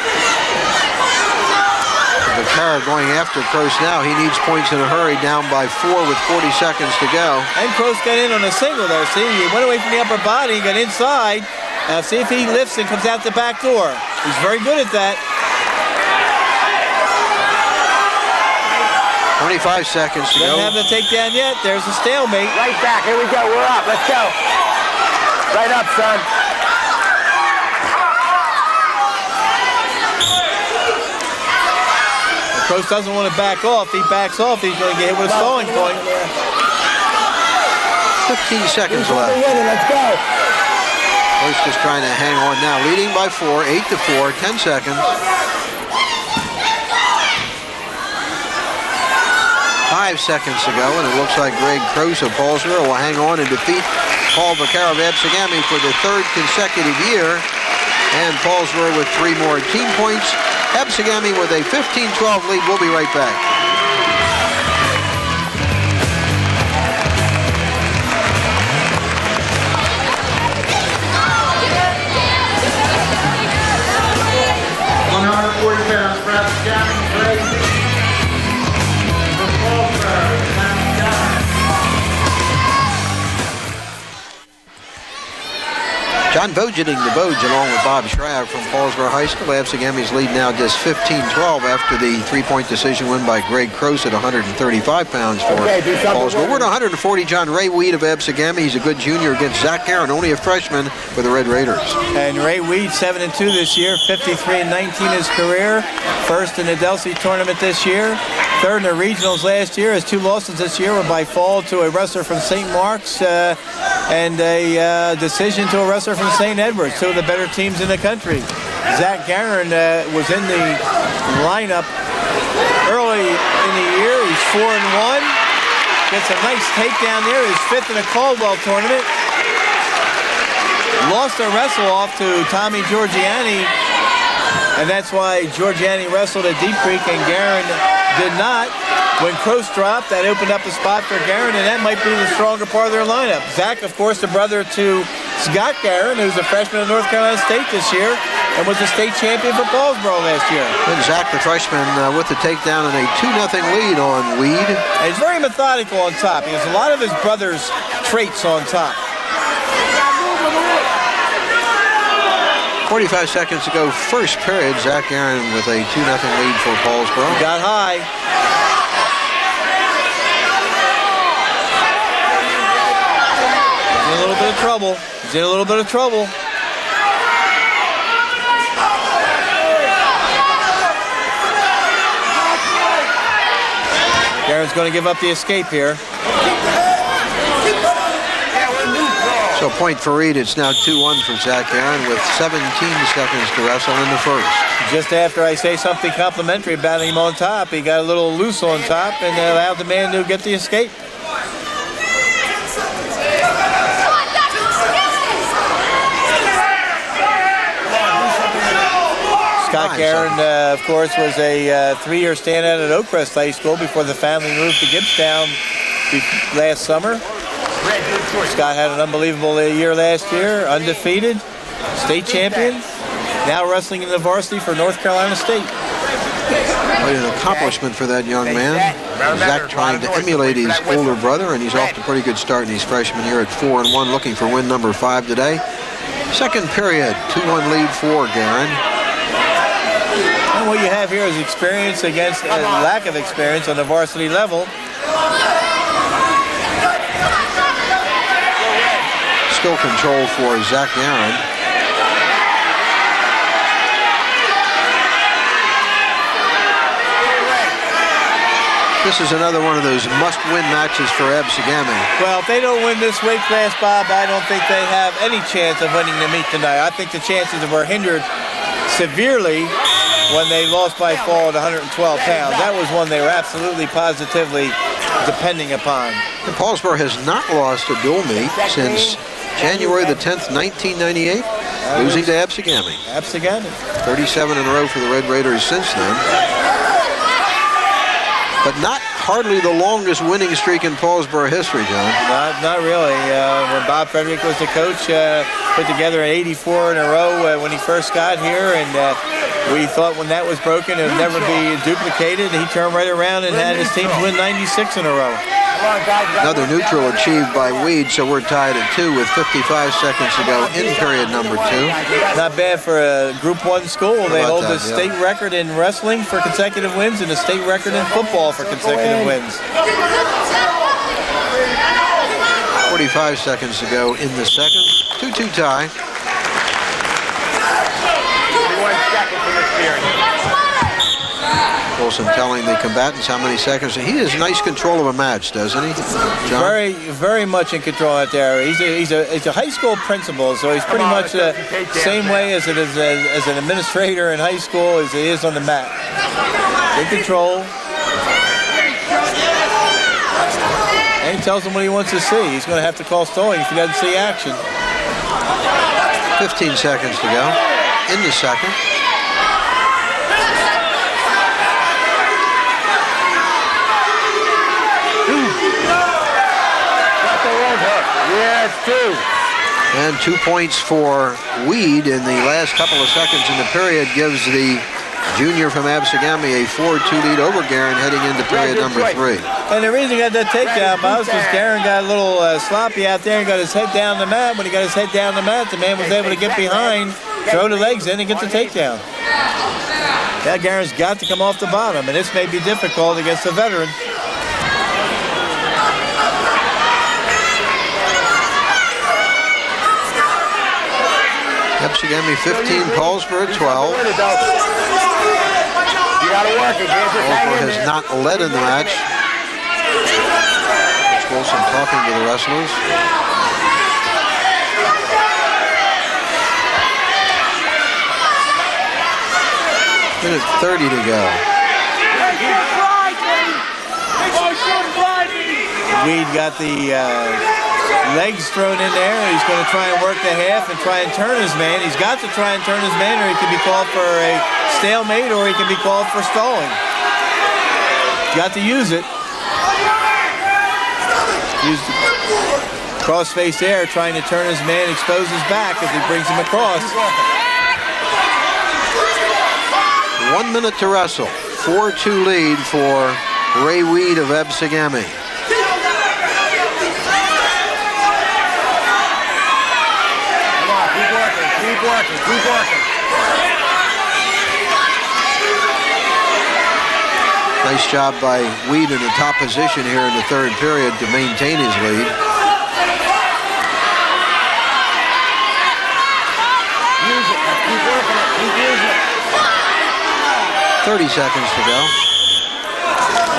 Vaccaro going after Kroos now. He needs points in a hurry, down by 4 with 40 seconds to go. And Kroos got in on a single there. See, he went away from the upper body, got inside. Now see if he lifts and comes out the back door. He's very good at that. 25 seconds to go. Doesn't have the takedown yet. There's a stalemate. Right back. Here we go. We're up. Let's go. Right up, son. Kroos doesn't want to back off. If he backs off, he's going to get hit with a stalling point. 15 seconds left. Let's go. Kroos just trying to hang on now. Leading by 4, 8-4, 10 seconds. 5 seconds to go, and it looks like Greg Kroos of Paulsboro will hang on and defeat Paul Vaccaro of Absegami for the 3rd consecutive year. And Paulsboro with 3 more team points. Absegami with a 15-12 lead. We'll be right back. £140 for Absegami. John Vogeding, the Vogue, along with Bob Shryock from Paulsboro High School. Absegami's lead now just 15-12 after the three-point decision win by Greg Croce at 135 pounds for Paulsboro. We're at 140. John Ray Weed of Absegami. He's a good junior against Zach Aaron, only a freshman for the Red Raiders. And Ray Weed, 7-2 this year, 53-19 his career. First in the Delsey tournament this year. Third in the regionals last year. His 2 losses this year were by fall to a wrestler from St. Mark's and a decision to a wrestler from St. Edwards, 2 of the better teams in the country. Zach Guerin was in the lineup early in the year. He's 4-1. Gets a nice takedown there. He's 5th in the Caldwell tournament. Lost a wrestle off to Tommy Giorgiani, and that's why Giorgiani wrestled at Deep Creek and Guerin did not. When Croce dropped, that opened up a spot for Guerin, and that might be the stronger part of their lineup. Zach, of course, the brother to Scott Guerin, who's a freshman at North Carolina State this year and was the state champion for Paulsboro last year. And Zach, the freshman, with the takedown and a 2-0 lead on Weed. And he's very methodical on top. He has a lot of his brother's traits on top. 45 seconds to go, first period. Zach Aaron with a 2-0 lead for Paulsboro. He got high. He's in a little bit of trouble. He's in a little bit of trouble. Aaron's going to give up the escape here. So point for Reed. It's now 2-1 for Zach Aaron with 17 seconds to wrestle in the first. Just after I say something complimentary about him on top, he got a little loose on top and allowed the man to get the escape. Scott Guerin, of course, was a 3-year standout at Oakcrest High School before the family moved to Gibbstown last summer. Scott had an unbelievable year last year, undefeated, state champion, now wrestling in the varsity for North Carolina State. Quite an accomplishment for that young man. Zach trying to emulate his older brother, and he's off to a pretty good start in his freshman year at 4-1, looking for win number 5 today. Second period, 2-1 lead for Guerin. And what you have here is experience against a lack of experience on the varsity level. Still control for Zach Aaron. This is another one of those must-win matches for Absegami. Well, if they don't win this weight class, Bob, I don't think they have any chance of winning the meet tonight. I think the chances were hindered severely when they lost by fall at 112 pounds. That was one they were absolutely positively depending upon. And Paulsboro has not lost a dual meet since January the 10th, 1998, losing to Absegami. Absegami. 37 in a row for the Red Raiders since then. But not hardly the longest winning streak in Paulsboro history, John. Not really. When Bob Frederick was the coach, put together an 84 in a row when he first got here, and we thought when that was broken it would never be duplicated. He turned right around and had his teams win 96 in a row. Another neutral achieved by Weed, so we're tied at 2 with 55 seconds to go in period number 2. Not bad for a Group 1 school. They hold the state record in wrestling for consecutive wins and the state record in football for consecutive wins. 45 seconds to go in the second. 2-2 tie. 41 seconds in this period. Wilson telling the combatants how many seconds. He has nice control of a match, doesn't he, John? Very, very much in control out there. He's a high school principal, so he's pretty much the same way as it is as an administrator in high school as he is on the mat. In control. And he tells him what he wants to see. He's going to have to call stalling if he doesn't see action. 15 seconds to go in the second. Yeah, it's 2. And 2 points for Weed in the last couple of seconds in the period gives the Junior from Absegami, a 4-2 lead over Guerin heading into period number 3. And the reason he got that takedown, Bob, is because Guerin got a little sloppy out there and got his head down the mat. When he got his head down the mat, the man was able to get behind, throw the legs in, and get the takedown. Now Guerin's got to come off the bottom, and this may be difficult against a veteran. Absegami 15, Paulsboro 12. You gotta work it, man. Just hang in Paulsboro has there. not led in the match. Coach Wilson talking to the wrestlers. Minute 30 to go. Weed got the legs thrown in there. He's going to try and work the half and try and turn his man. He's got to try and turn his man, or he can be called for a stalemate, or he can be called for stalling. Got to use it. Use the cross-face air, trying to turn his man, expose his back as he brings him across. 1 minute to wrestle. 4-2 lead for Ray Weed of Absegami. Keep working. Nice job by Weed in the top position here in the third period to maintain his lead. Use it. Keep working it. Keep using it. 30 seconds to go.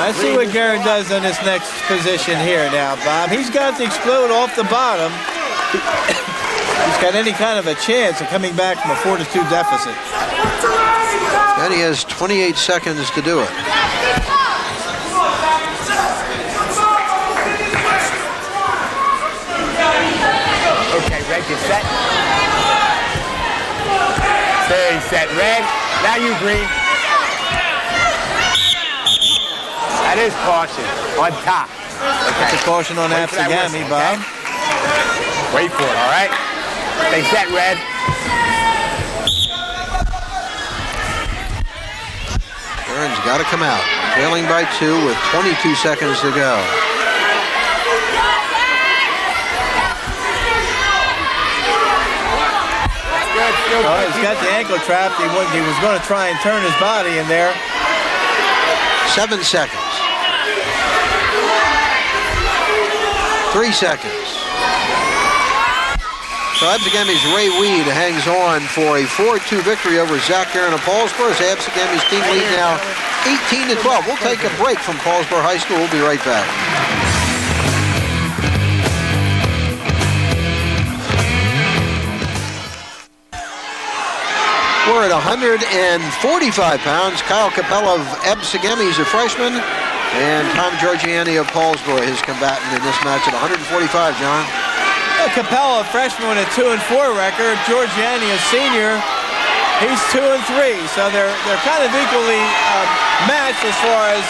I see what Guerin does on this next position here now, Bob. He's got to explode off the bottom. He's got any kind of a chance of coming back from a 4-2 deficit. And he has 28 seconds to do it. Okay, Red, you set? Stay set, Red. Now you, Green. That is caution on top. That's a caution on Wait for that Absegami, whistle, Bob. okay? Wait for it, all right? Stay set, Red. Guerin's got to come out. Trailing by 2 with 22 seconds to go. Well, he's got the ankle trapped. He was going to try and turn his body in there. 7 seconds. 3 seconds. So Absegami's Ray Weed hangs on for a 4-2 victory over Zach Guerin of Paulsboro. As Absegami's team lead now 18-12. We'll take a break from Paulsboro High School. We'll be right back. We're at 145 pounds. Kyle Capella of Absegami is a freshman. And Tom Giorgiani of Paulsboro, his combatant in this match at 145, John. Capella, a freshman with a 2-4 record. Giorgiani, a senior, he's 2-3. So they're kind of equally matched as far as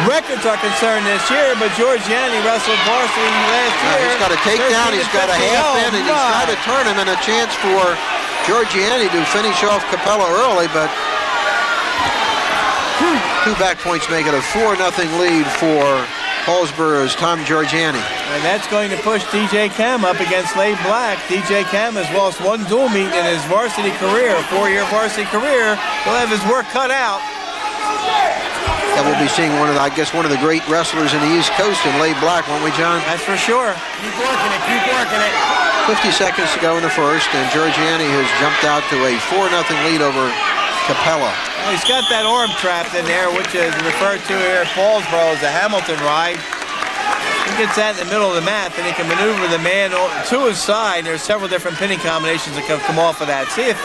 records are concerned this year. But Giorgiani wrestled varsity last year. He's got a takedown, he's got a half in, and he's got to turn him, and a chance for Giorgiani to finish off Capella early, but 2 back points make it a 4-0 lead for Paulsboro's Tom Giorgiani. And that's going to push DJ Cam up against Lay Black. DJ Cam has lost 1 dual meet in his varsity career, a 4-year varsity career. He'll have his work cut out. And we'll be seeing one of the great wrestlers in the East Coast in Lay Black, won't we, John? That's for sure. Keep working it. 50 seconds to go in the first, and Giorgiani has jumped out to a 4-0 lead over Capella. Well, he's got that arm trapped in there, which is referred to here at Paulsboro as the Hamilton ride. He gets that in the middle of the mat, and he can maneuver the man to his side. There's several different pinning combinations that can come off of that. See if,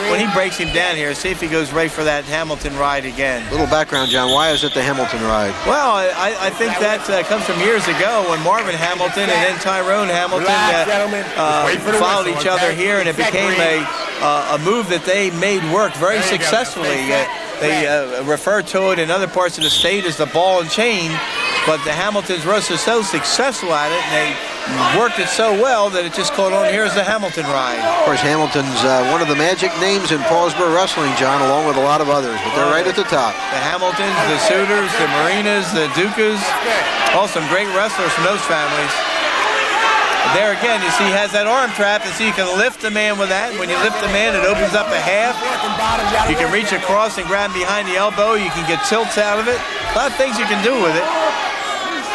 when he breaks him down here, see if he goes right for that Hamilton ride again. Little background, John. Why is it the Hamilton ride? Well, I think that comes from years ago when Marvin Hamilton and then Tyrone Hamilton followed each other here, and it became a move that they made work very successfully. They refer to it in other parts of the state as the ball and chain, but the Hamiltons were so successful at it, and worked it so well that it just caught on. Here's the Hamilton ride. Of course, Hamilton's one of the magic names in Paulsboro wrestling, John, along with a lot of others, but they're right at the top. The Hamiltons, the Suitors, the Marinas, the Dukas, all some great wrestlers from those families. There again, you see he has that arm trap, and see you can lift the man with that. When you lift the man, it opens up a half. You can reach across and grab behind the elbow. You can get tilts out of it. A lot of things you can do with it.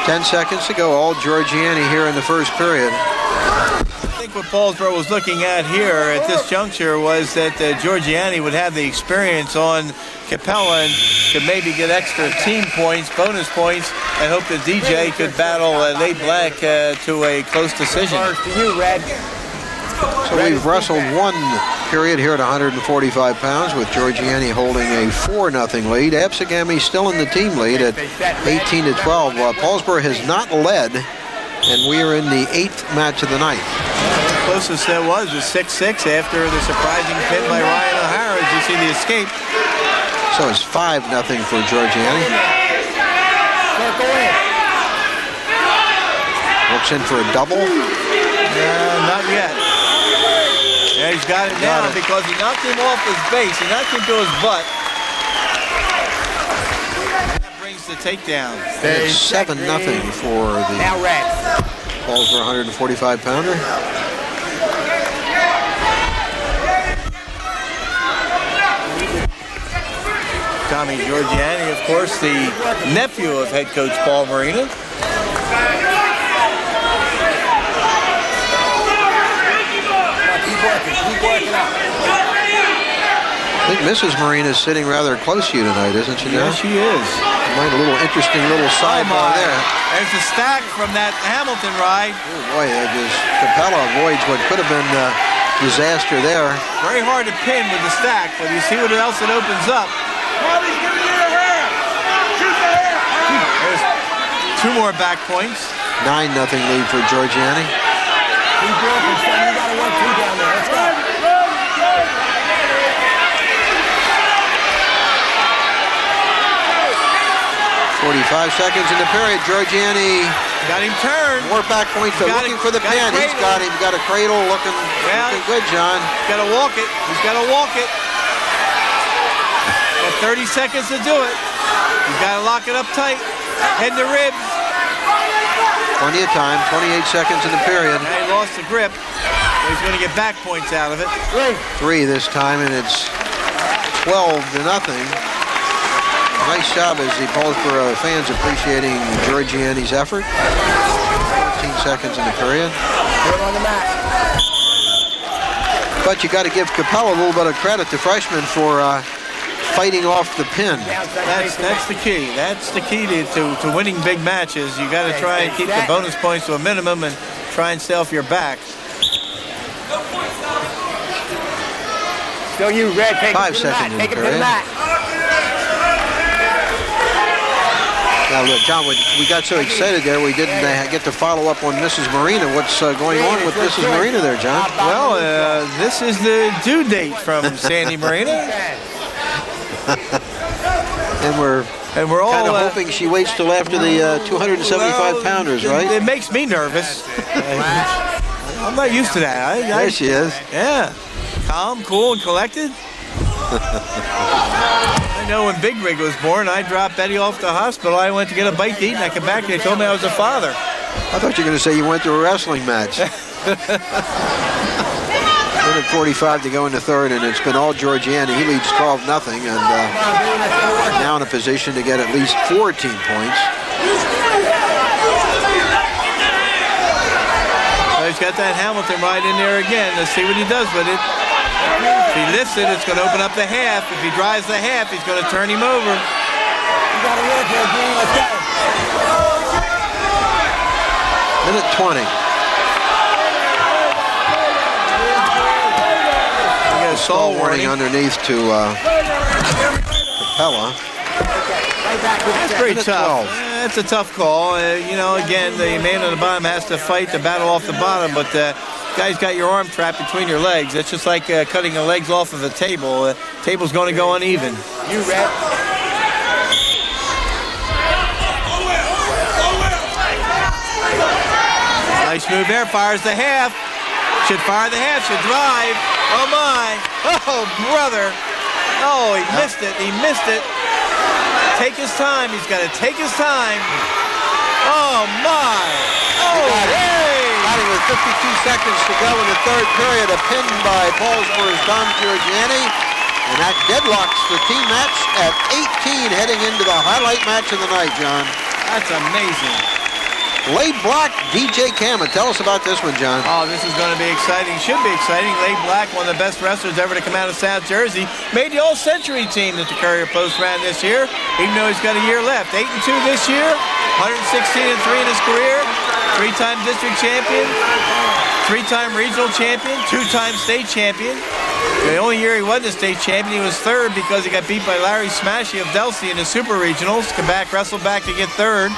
10 seconds to go, all Georgiani here in the first period. I think what Paulsboro was looking at here at this juncture was that Georgiani would have the experience on Capella and could maybe get extra team points, bonus points, and hope that DJ could battle Nate Black to a close decision. To you, Red. So we've wrestled one period here at 145 pounds with Georgiani holding a 4-0 lead. Absegami still in the team lead at 18-12. Paulsboro has not led, and we are in the 8th match of the night. The closest that was 6-6 after the surprising pin by Ryan O'Hara. As you see the escape. So it's 5-0 for Georgiani. Looks in for a double. Not yet. Yeah, he's got it down because he knocked him off his base. He knocked him to his butt. That brings the takedown. It's 7-0 for the Paulsboro 145-pounder. Tommy Georgiani, of course, the nephew of head coach Paul Marina. I think Mrs. Marina is sitting rather close to you tonight, isn't she? Yes, she is. Might a little interesting little sidebar there. There's a stack from that Hamilton ride. Oh boy, Capella avoids what could have been disaster there. Very hard to pin with the stack, but you see what else it opens up. There's 2 more back points. 9-0 lead for Georgiani. 45 seconds in the period. Georgiani got him turned. More back points, but looking for the pin. He's got him. Got a cradle looking good, John. He's got to walk it. He's got to walk it. Got 30 seconds to do it. He's got to lock it up tight. Head to ribs. Plenty of time. 28 seconds in the period. Now he lost the grip. He's going to get back points out of it. 3 this time, and it's 12-0. Nice job as the Paulsboro fans appreciating Georgiani's effort. 14 seconds in the period. But you got to give Capella a little bit of credit, the freshman, for fighting off the pin. That's the key. That's the key to winning big matches. You got to try and keep the bonus points to a minimum and try and stay off your back. Still you, Red. Take 5 seconds in the period. Now, look, John, we got so excited there, we didn't get to follow up on Mrs. Marina. What's going on with Mrs. Marina there, John? Well, this is the due date from Sandy Marina. And we're all kind of hoping she waits till after the 275-pounders, right? It makes me nervous. I'm not used to that. There she is. Yeah. Calm, cool, and collected. I know when Big Rig was born, I dropped Betty off to the hospital. I went to get a bite to eat, and I came back and they told me I was a father. I thought you were going to say you went to a wrestling match. Minute 45 to go in the third, and it's been all Georgiani. He leads 12-0, and now in a position to get at least 14 points. Well, he's got that Hamilton right in there again. Let's see what he does with it. If he lifts it, it's going to open up the half. If he drives the half, he's going to turn him over. You got to work here, Green. Let's go. Minute 20. We got a stall warning underneath to Capella. That's pretty tough. That's a tough call. You know, again, the man on the bottom has to fight the battle off the bottom, but guy's got your arm trapped between your legs. It's just like cutting the legs off of a table. The table's going to go uneven. You Red. Nice move there. Fires the half. Should fire the half. Should drive. Oh, my. Oh, brother. Oh, he missed it. He missed it. Take his time. He's got to take his time. Oh, my. Oh, hey. Starting with 52 seconds to go in the third period, a pin by Paulsboro's Don Giorgiani. And that deadlocks the team match at 18, heading into the highlight match of the night, John. That's amazing. Laid Black, DJ Kama. Tell us about this one, John. Oh, this is going to be exciting. Should be exciting. Laid Black, one of the best wrestlers ever to come out of South Jersey, made the All-Century team that the Courier Post ran this year, even though he's got a year left. 8-2 this year, 116-3 in his career, 3-time district champion, 3-time regional champion, 2-time state champion. The only year he wasn't a state champion, he was third because he got beat by Larry Smashy of Delsey in the Super Regionals. Wrestled back to get third.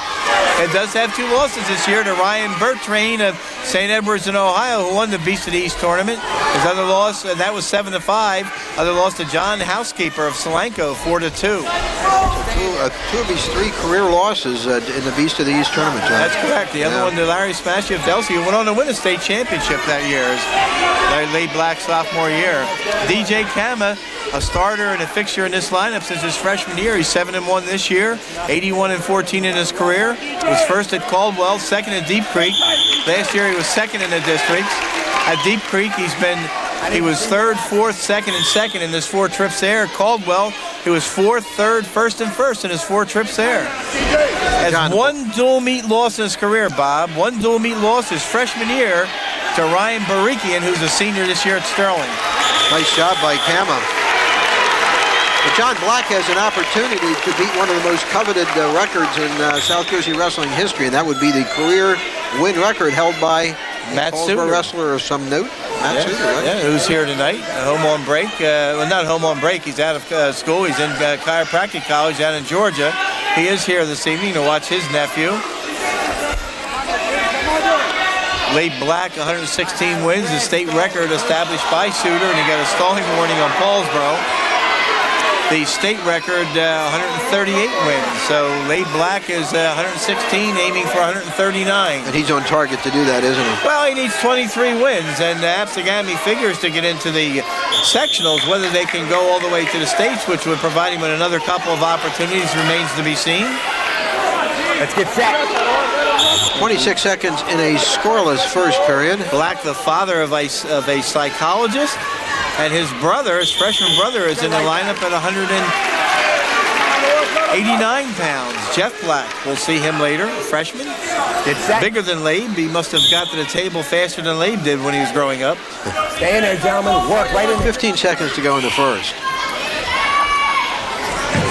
It does have 2 losses this year to Ryan Bertrain of St. Edwards in Ohio, who won the Beast of the East tournament. His other loss, that was 7-5. Other loss to John Housekeeper of Solanco, 4-2. Two of his 3 career losses in the Beast of the East tournament, John. That's correct. The other one to Larry Smashy of Delsey, who went on to win a state championship that year. Larry Laid Black sophomore year. DJ Kama, a starter and a fixture in this lineup since his freshman year. He's 7-1 this year, 81-14 in his career. He was first at Caldwell, second at Deep Creek. Last year he was second in the districts. At Deep Creek he was third, fourth, second, and second in his 4 trips there. At Caldwell, he was fourth, third, first, and first in his 4 trips there. Has 1 dual meet loss in his career, Bob. 1 dual meet loss his freshman year to Ryan Barikian, who's a senior this year at Sterling. Nice job by Kama. But John Black has an opportunity to beat one of the most coveted records in South Jersey wrestling history, and that would be the career win record held by Matt Paulsboro wrestler of some note. Matt Suter, right? Yeah, who's here tonight, home on break. Well, not home on break. He's out of school. He's in chiropractic college out in Georgia. He is here this evening to watch his nephew. Laid Black, 116 wins, the state record established by Suter, and he got a stalling warning on Paulsboro. The state record, 138 wins. So Laid Black is 116, aiming for 139. And he's on target to do that, isn't he? Well, he needs 23 wins, and Absegami figures to get into the sectionals. Whether they can go all the way to the states, which would provide him with another couple of opportunities, remains to be seen. Let's get set. 26 seconds in a scoreless first period. Black, the father of a psychologist, and his brother, his freshman brother, is in the lineup at 189 pounds. Jeff Black, we'll see him later, a freshman. Bigger than Labe. He must have got to the table faster than Labe did when he was growing up. Stay in there, gentlemen. Work right in there. 15 seconds to go in the first.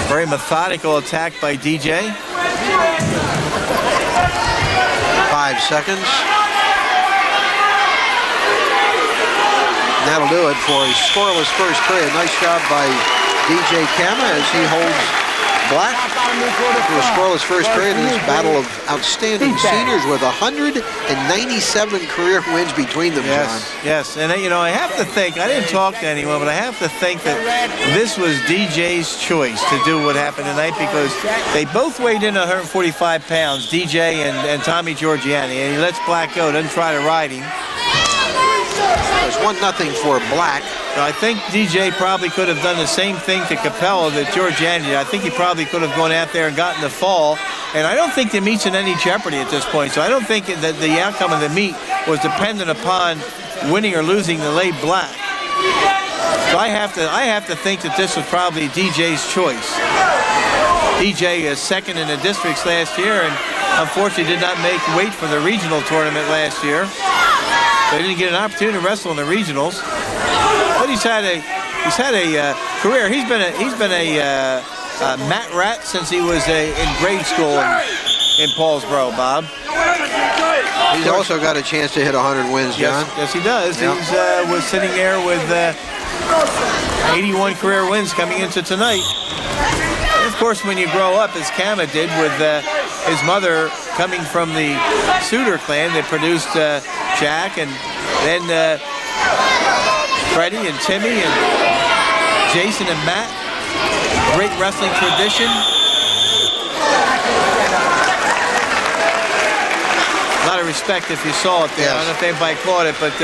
Very methodical attack by DJ. 5 seconds. And that'll do it for a scoreless first period. Nice job by DJ Kama as he holds Black to a scoreless first period in this battle of outstanding seniors with 197 career wins between them, John. Yes, and you know, I have to think, I didn't talk to anyone, but I have to think that this was DJ's choice to do what happened tonight, because they both weighed in 145 pounds, DJ and Tommy Giorgiani, and he lets Black go, doesn't try to ride him. It's 1-0 for Black. So I think DJ probably could have done the same thing to Capella that Giorgiani did. I think he probably could have gone out there and gotten the fall. And I don't think the meet's in any jeopardy at this point. So I don't think that the outcome of the meet was dependent upon winning or losing the Laid Black. So I have to think that this was probably DJ's choice. DJ is second in the districts last year, and unfortunately did not make weight for the regional tournament last year. So he didn't get an opportunity to wrestle in the regionals. But he's had a career. He's been a mat rat since he was in grade school in Paulsboro, Bob. He's also got a chance to hit 100 wins, John. Yes, he does. Yep. He was sitting there with 81 career wins coming into tonight. And of course, when you grow up, as Kama did, with his mother coming from the Suter clan that produced Jack, and then Freddie and Timmy and Jason and Matt. Great wrestling tradition. A lot of of respect if you saw it there. Yes. I don't know if anybody caught it, but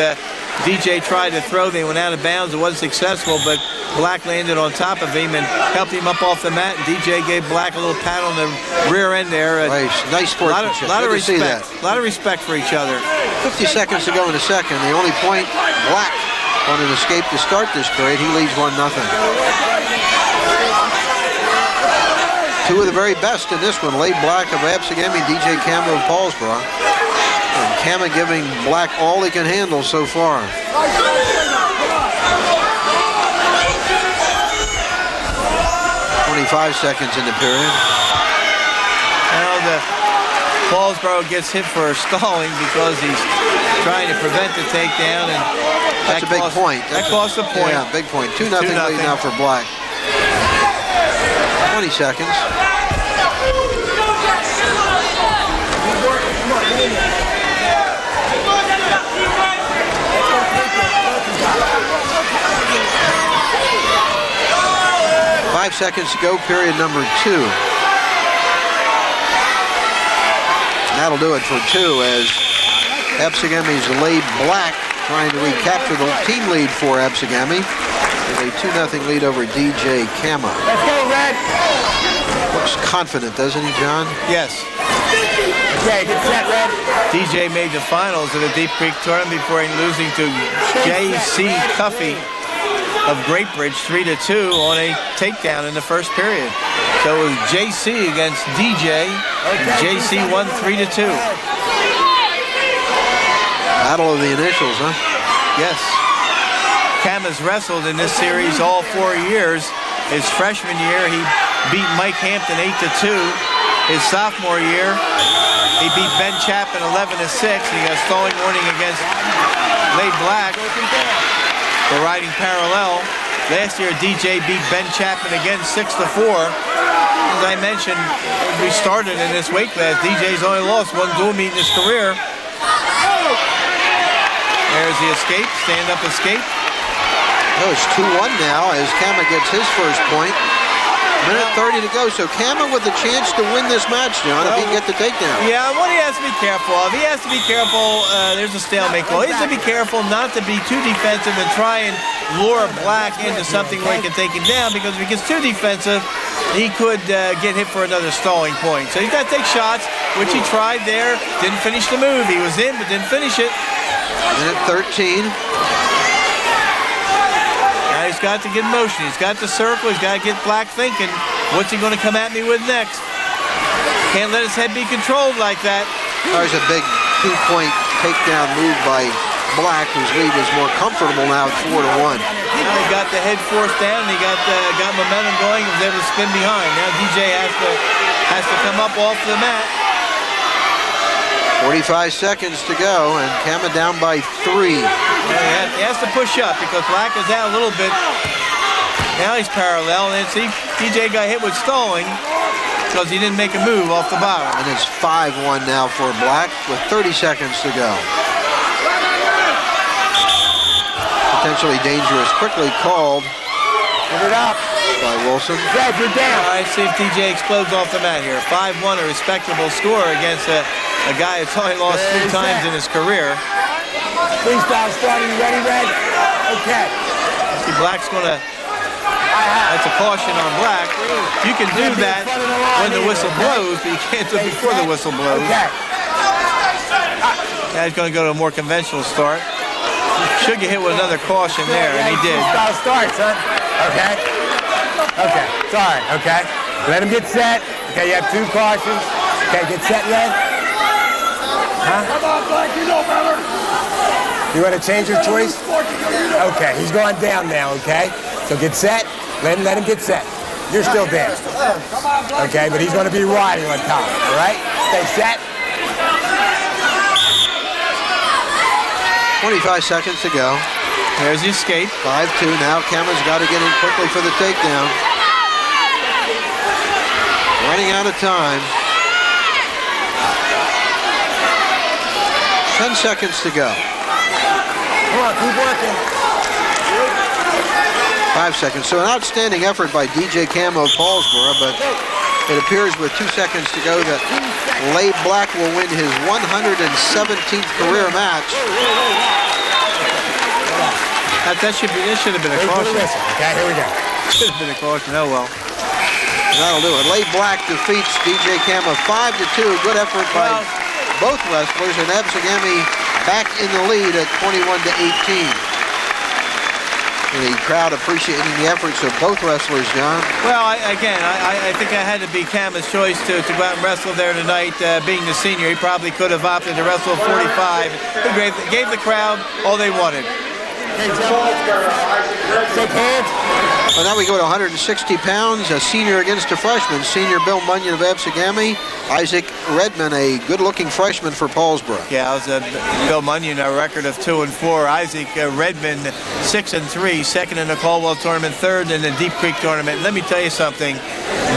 DJ tried to throw. They went out of bounds. It wasn't successful, but Black landed on top of him and helped him up off the mat. And DJ gave Black a little pat on the rear end there. Nice sportsmanship. A lot of Good to see respect. that. A lot of respect for each other. 50 seconds to go in the second. The only point, Black on an escape to start this period. He leads 1-0. Two of the very best in this one, Laid Black of Absegami, DJ Campbell of Paulsboro. And Kama giving Black all he can handle so far. 25 seconds in the period. Now the Paulsboro gets hit for stalling because he's trying to prevent the takedown, and That's a big point. That cost a point. Yeah, big point. 2-0 lead now for Black. 20 seconds. Five seconds to go, period number 2. That'll do it for 2 as Absegami's Laid Black trying to recapture the team lead for Absegami with a 2-0 lead over DJ Kama. Let's go, Red. Looks confident, doesn't he, John? Yes. Okay, get set, Red. DJ made the finals of the Deep Creek tournament before losing to J.C. Cuffey of Great Bridge 3-2 on a takedown in the first period. So it was J.C. against DJ. J.C. won 3-2. Battle of the initials, huh? Yes. Cam has wrestled in this series all 4 years. His freshman year, he beat Mike Hampton 8-2. His sophomore year, he beat Ben Chapman 11-6. He got a stalling warning against Laid Black for riding parallel. Last year, DJ beat Ben Chapman again 6-4. As I mentioned, we started in this weight class. DJ's only lost 1 dual meet in his career. There's the escape, stand-up escape. Oh, it's 2-1 now as Kama gets his first point. Minute 30 to go, so Kama with a chance to win this match, John, if he can get the takedown. Yeah, what he has to be careful of, he has to be careful, there's a stalemate call. He has to be careful not to be too defensive and try and lure Black into something where he can take him down, because if he gets too defensive, he could get hit for another stalling point. So he's got to take shots, which he tried there, didn't finish the move. He was in, but didn't finish it. Minute 13. Now he's got to get motion. He's got the circle. He's got to get Black thinking, what's he going to come at me with next? Can't let his head be controlled like that. There's a big 2-point takedown move by Black, whose lead is more comfortable now at 4-1. Now he got the head forced down, and he got momentum going. He was able to spin behind. Now DJ has to come up off the mat. 45 seconds to go, and Kama down by 3. He has to push up because Black is out a little bit. Now he's parallel, and see, DJ got hit with stalling because he didn't make a move off the bottom. And it's 5-1 now for Black with 30 seconds to go. Potentially dangerous, quickly called. Give it up. By Wilson. Red, you're down. All right, see if DJ explodes off the mat here. 5-1, a respectable score against a guy that's only lost 3 times in his career. Freestyle starting. You ready, Red? Okay. See, Black's going to... That's a caution on Black. You can do that when the whistle blows, but you can't do it before the whistle blows. Okay. Now he's going to go to a more conventional start. Should get hit with another caution there, and he did. Freestyle start, son. Okay. Okay. Sorry. Okay. Let him get set. Okay, you have 2 cautions. Okay, get set, Red. Huh? Come on, Black, you know better. You want to change your choice? Okay, he's going down now, okay? So get set. Let him get set. You're still down. Okay, but he's going to be riding on top, all right? Stay set. 25 seconds to go. There's the escape. 5-2 now. Kama's got to get in quickly for the takedown. Running out of time. 10 seconds to go. Come on, keep working. 5 seconds. So an outstanding effort by DJ Camo of Paulsboro, but It appears with 2 seconds to go that Labe Black will win his 117th career match. That should have been a caution. Okay, here we go. Should have been a caution. Oh well. That'll do it. Labe Black defeats DJ Kama 5-2. Good effort by both wrestlers, and Absegami back in the lead at 21-18. The crowd appreciating the efforts of both wrestlers, John. Well, I think I had to be Kama's choice to go out and wrestle there tonight. Being the senior, he probably could have opted to wrestle 45. He gave the crowd all they wanted. Well, now we go to 160 pounds, a senior against a freshman. Senior Bill Munyon of Absegami, Isaac Redman, a good-looking freshman for Paulsboro. Yeah, it was Bill Munyon, a record of 2-4. Isaac Redman, 6-3, second in the Caldwell tournament, third in the Deep Creek tournament. Let me tell you something.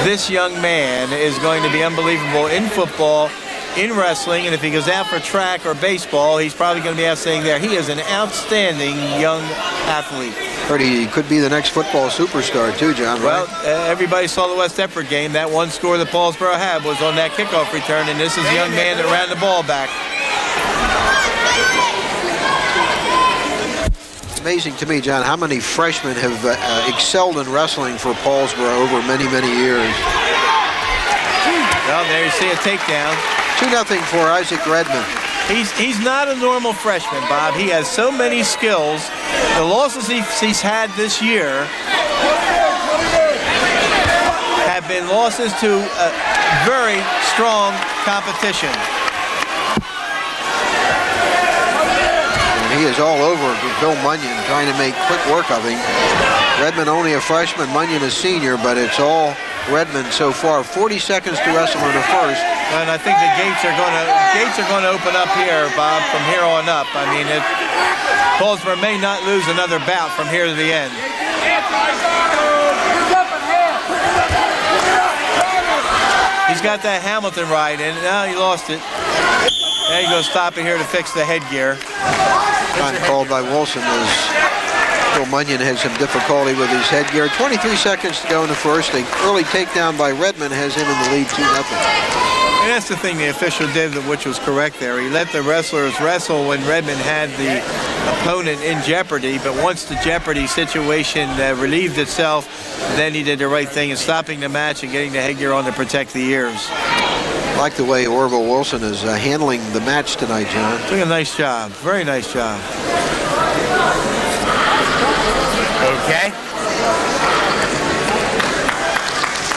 This young man is going to be unbelievable in football, in wrestling, and if he goes out for track or baseball, he's probably going to be outstanding there. He is an outstanding young athlete. Heard he could be the next football superstar too, John. Well, right? everybody saw the West Deptford game. That one score that Paulsboro had was on that kickoff return, and this is the young man that ran the ball back. It's amazing to me, John, how many freshmen have excelled in wrestling for Paulsboro over many, many years. Well, there you see a takedown. 2-0 for Isaac Redman. He's not a normal freshman, Bob. He has so many skills. The losses he's had this year have been losses to very strong competition. And he is all over Bill Munyon, trying to make quick work of him. Redman only a freshman, Munyon a senior, but it's all Redman so far. 40 seconds to wrestle in the first. And I think the gates are going to open up here, Bob, from here on up. I mean, Paulsboro may not lose another bout from here to the end. He's got that Hamilton ride in. Now he lost it. There you go, stop it here to fix the headgear. Time called by Wilson as Bill Munyon had some difficulty with his headgear. 23 seconds to go in the first. An early takedown by Redman has him in the lead 2-0. And that's the thing the official did, which was correct there. He let the wrestlers wrestle when Redman had the opponent in jeopardy, but once the jeopardy situation relieved itself, then he did the right thing in stopping the match and getting the headgear on to protect the ears. I like the way Orville Wilson is handling the match tonight, John. Doing a nice job. Very nice job. Okay.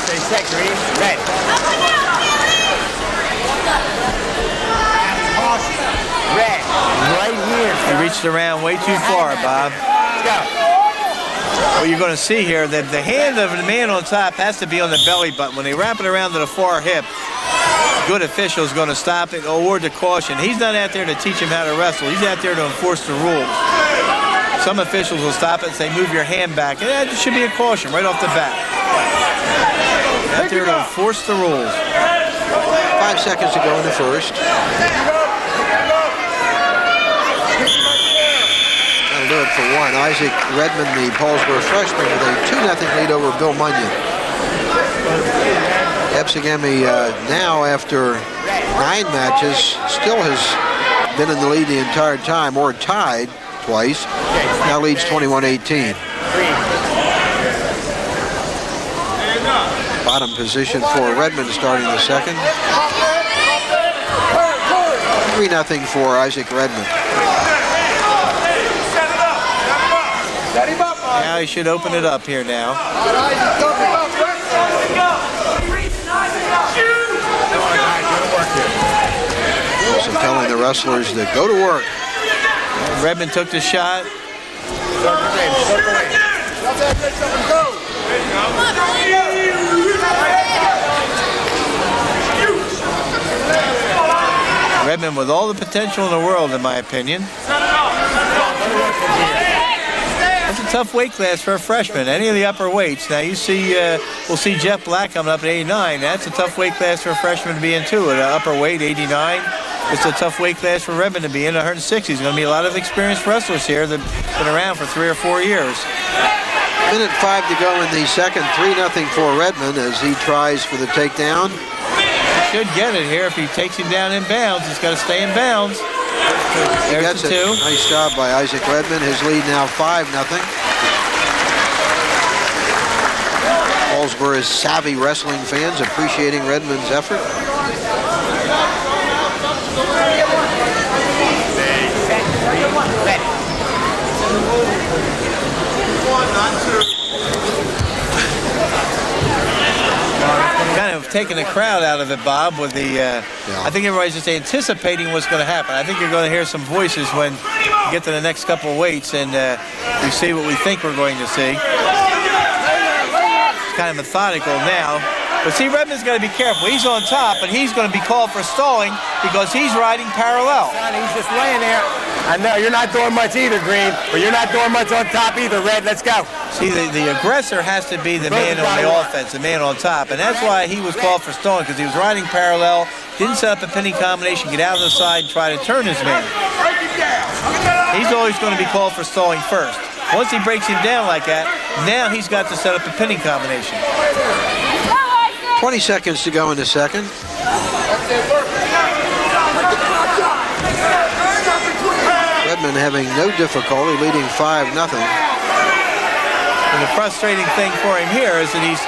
Stay set, Green. Red. Red. Right here. He reached around way too far, Bob. Let's go. What you're going to see here, that the hand of the man on top has to be on the belly button. When they wrap it around to the far hip, good official is going to stop it or award the caution. He's not out there to teach him how to wrestle. He's out there to enforce the rules. Some officials will stop it and say, move your hand back. And that should be a caution right off the bat. Out there to enforce the rules. 5 seconds to go in the first. That'll do it for one. Isaac Redman, the Paulsboro freshman, with a 2-0 lead over Bill Munyon. Absegami now, after 9 matches, still has been in the lead the entire time, or tied twice. Now leads 21-18. Bottom position for Redman starting the second. 3-0 for Isaac Redman. Now he should open it up here now. Also telling the wrestlers to go to work. Redman took the shot. Redman with all the potential in the world, in my opinion. That's a tough weight class for a freshman. Any of the upper weights. Now you see, we'll see Jeff Black coming up at 89. That's a tough weight class for a freshman to be in too. At an upper weight, 89. It's a tough weight class for Redman to be in. 160. There's going to be a lot of experienced wrestlers here that have been around for 3 or 4 years. Minute 5 to go in the second. 3-0 for Redmond as he tries for the takedown. He should get it here if he takes him down in bounds. He's got to stay in bounds. There's Gets the it. 2. Nice job by Isaac Redmond. His lead now 5-0. Paulsboro's savvy wrestling fans appreciating Redmond's effort. Kind of taking the crowd out of it, Bob, with the, I think everybody's just anticipating what's going to happen. I think you're going to hear some voices when you get to the next couple of weights and we see what we think we're going to see. It's kind of methodical now. But see, Redmond's got to be careful. He's on top, but he's going to be called for stalling because he's riding parallel. He's just laying there. I know you're not doing much either, Green, but you're not doing much on top either, Red. Let's go. See, the aggressor has to be the man on the offense, the man on top, and that's why he was called for stalling, because he was riding parallel, didn't set up a pinning combination, get out of the side, and try to turn his man. He's always going to be called for stalling first. Once he breaks him down like that, now he's got to set up a pinning combination. 20 seconds to go in the second. Redmond having no difficulty, leading 5-0. And the frustrating thing for him here is that he's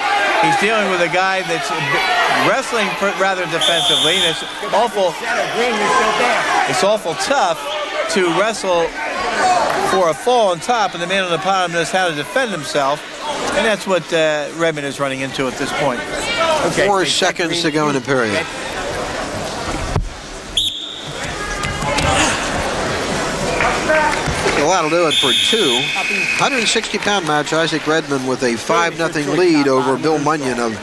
dealing with a guy that's wrestling rather defensively, and it's awful tough to wrestle for a fall on top, and the man on the bottom knows how to defend himself, and that's what Redmond is running into at this point. Okay. 4 seconds to go in the period. So that'll do it for 2. 160-pound match. Isaac Redmond with a 5-0 lead over Bill Munyon of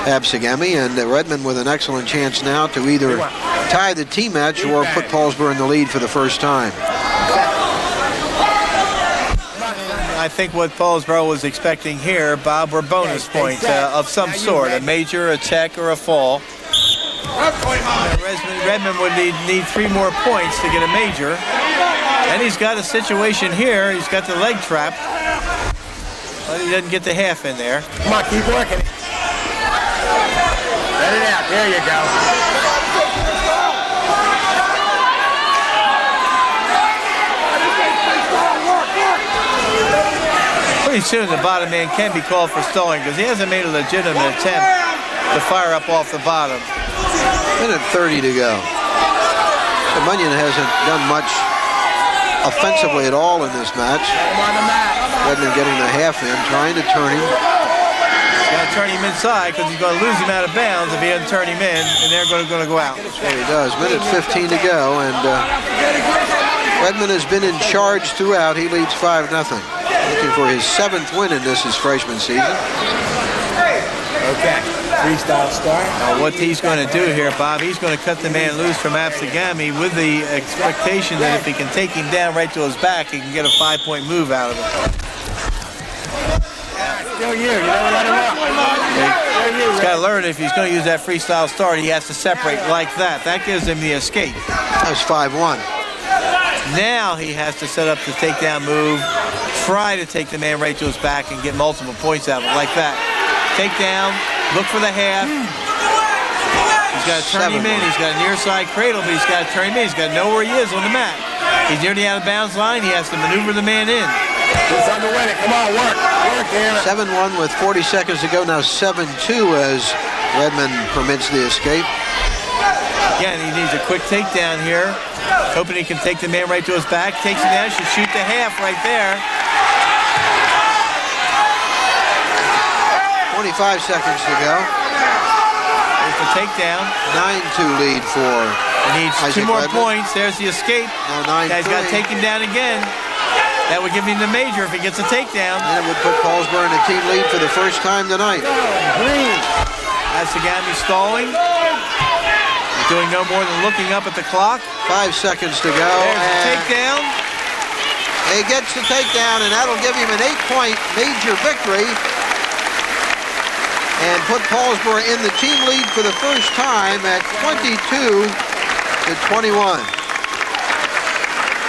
Absegami, and Redmond with an excellent chance now to either tie the team match or put Paulsboro in the lead for the first time. I think what Paulsboro was expecting here, Bob, were bonus points of some sort, a major, a check, or a fall. Redmond would need 3 more points to get a major. And he's got a situation here. He's got the leg trap, but he doesn't get the half in there. Come on, keep working. Let it out. There you go. Pretty soon the bottom man can be called for stalling because he hasn't made a legitimate attempt to fire up off the bottom. Minute 30 to go. The Munyon hasn't done much offensively at all in this match. Redmond getting the half in, trying to turn him. He's got to turn him inside because he's going to lose him out of bounds if he doesn't turn him in, and they're going to go out. There he does. Minute 15 to go, and Redmond has been in charge throughout. He leads 5-0. Looking for his 7th win in this his freshman season. Okay, freestyle start. Now what he's going to do here, Bob, he's going to cut the man loose from Absegami with the expectation that if he can take him down right to his back, he can get a 5-point move out of him. Still you don't let him up. He's got to learn if he's going to use that freestyle start, he has to separate like that. That gives him the escape. That was 5-1. Now he has to set up the takedown move, try to take the man right to his back and get multiple points out of it, like that. Takedown, look for the half. He's got to turn him in. He's got a near side cradle, but he's got to turn him in. He's got to know where he is on the mat. He's near the out of bounds line. He has to maneuver the man in. He's on the win it. Come on, work. Work here. 7-1 with 40 seconds to go. Now 7-2 as Redmond permits the escape. Again, he needs a quick takedown here. Hoping he can take the man right to his back. Takes him down. Should shoot the half right there. 25 seconds to go. There's the takedown. 9-2 lead for He needs Isaac 2 more Redmond. points. There's the escape. Now 9-3. He's got to take him down again. That would give him the major if he gets a takedown. And it would put Paulsboro in a team lead for the first time tonight. Absegami stalling. He's doing no more than looking up at the clock. 5 seconds to go. There's the takedown. He gets the takedown, and that'll give him an 8-point major victory and put Paulsboro in the team lead for the first time at 22-21.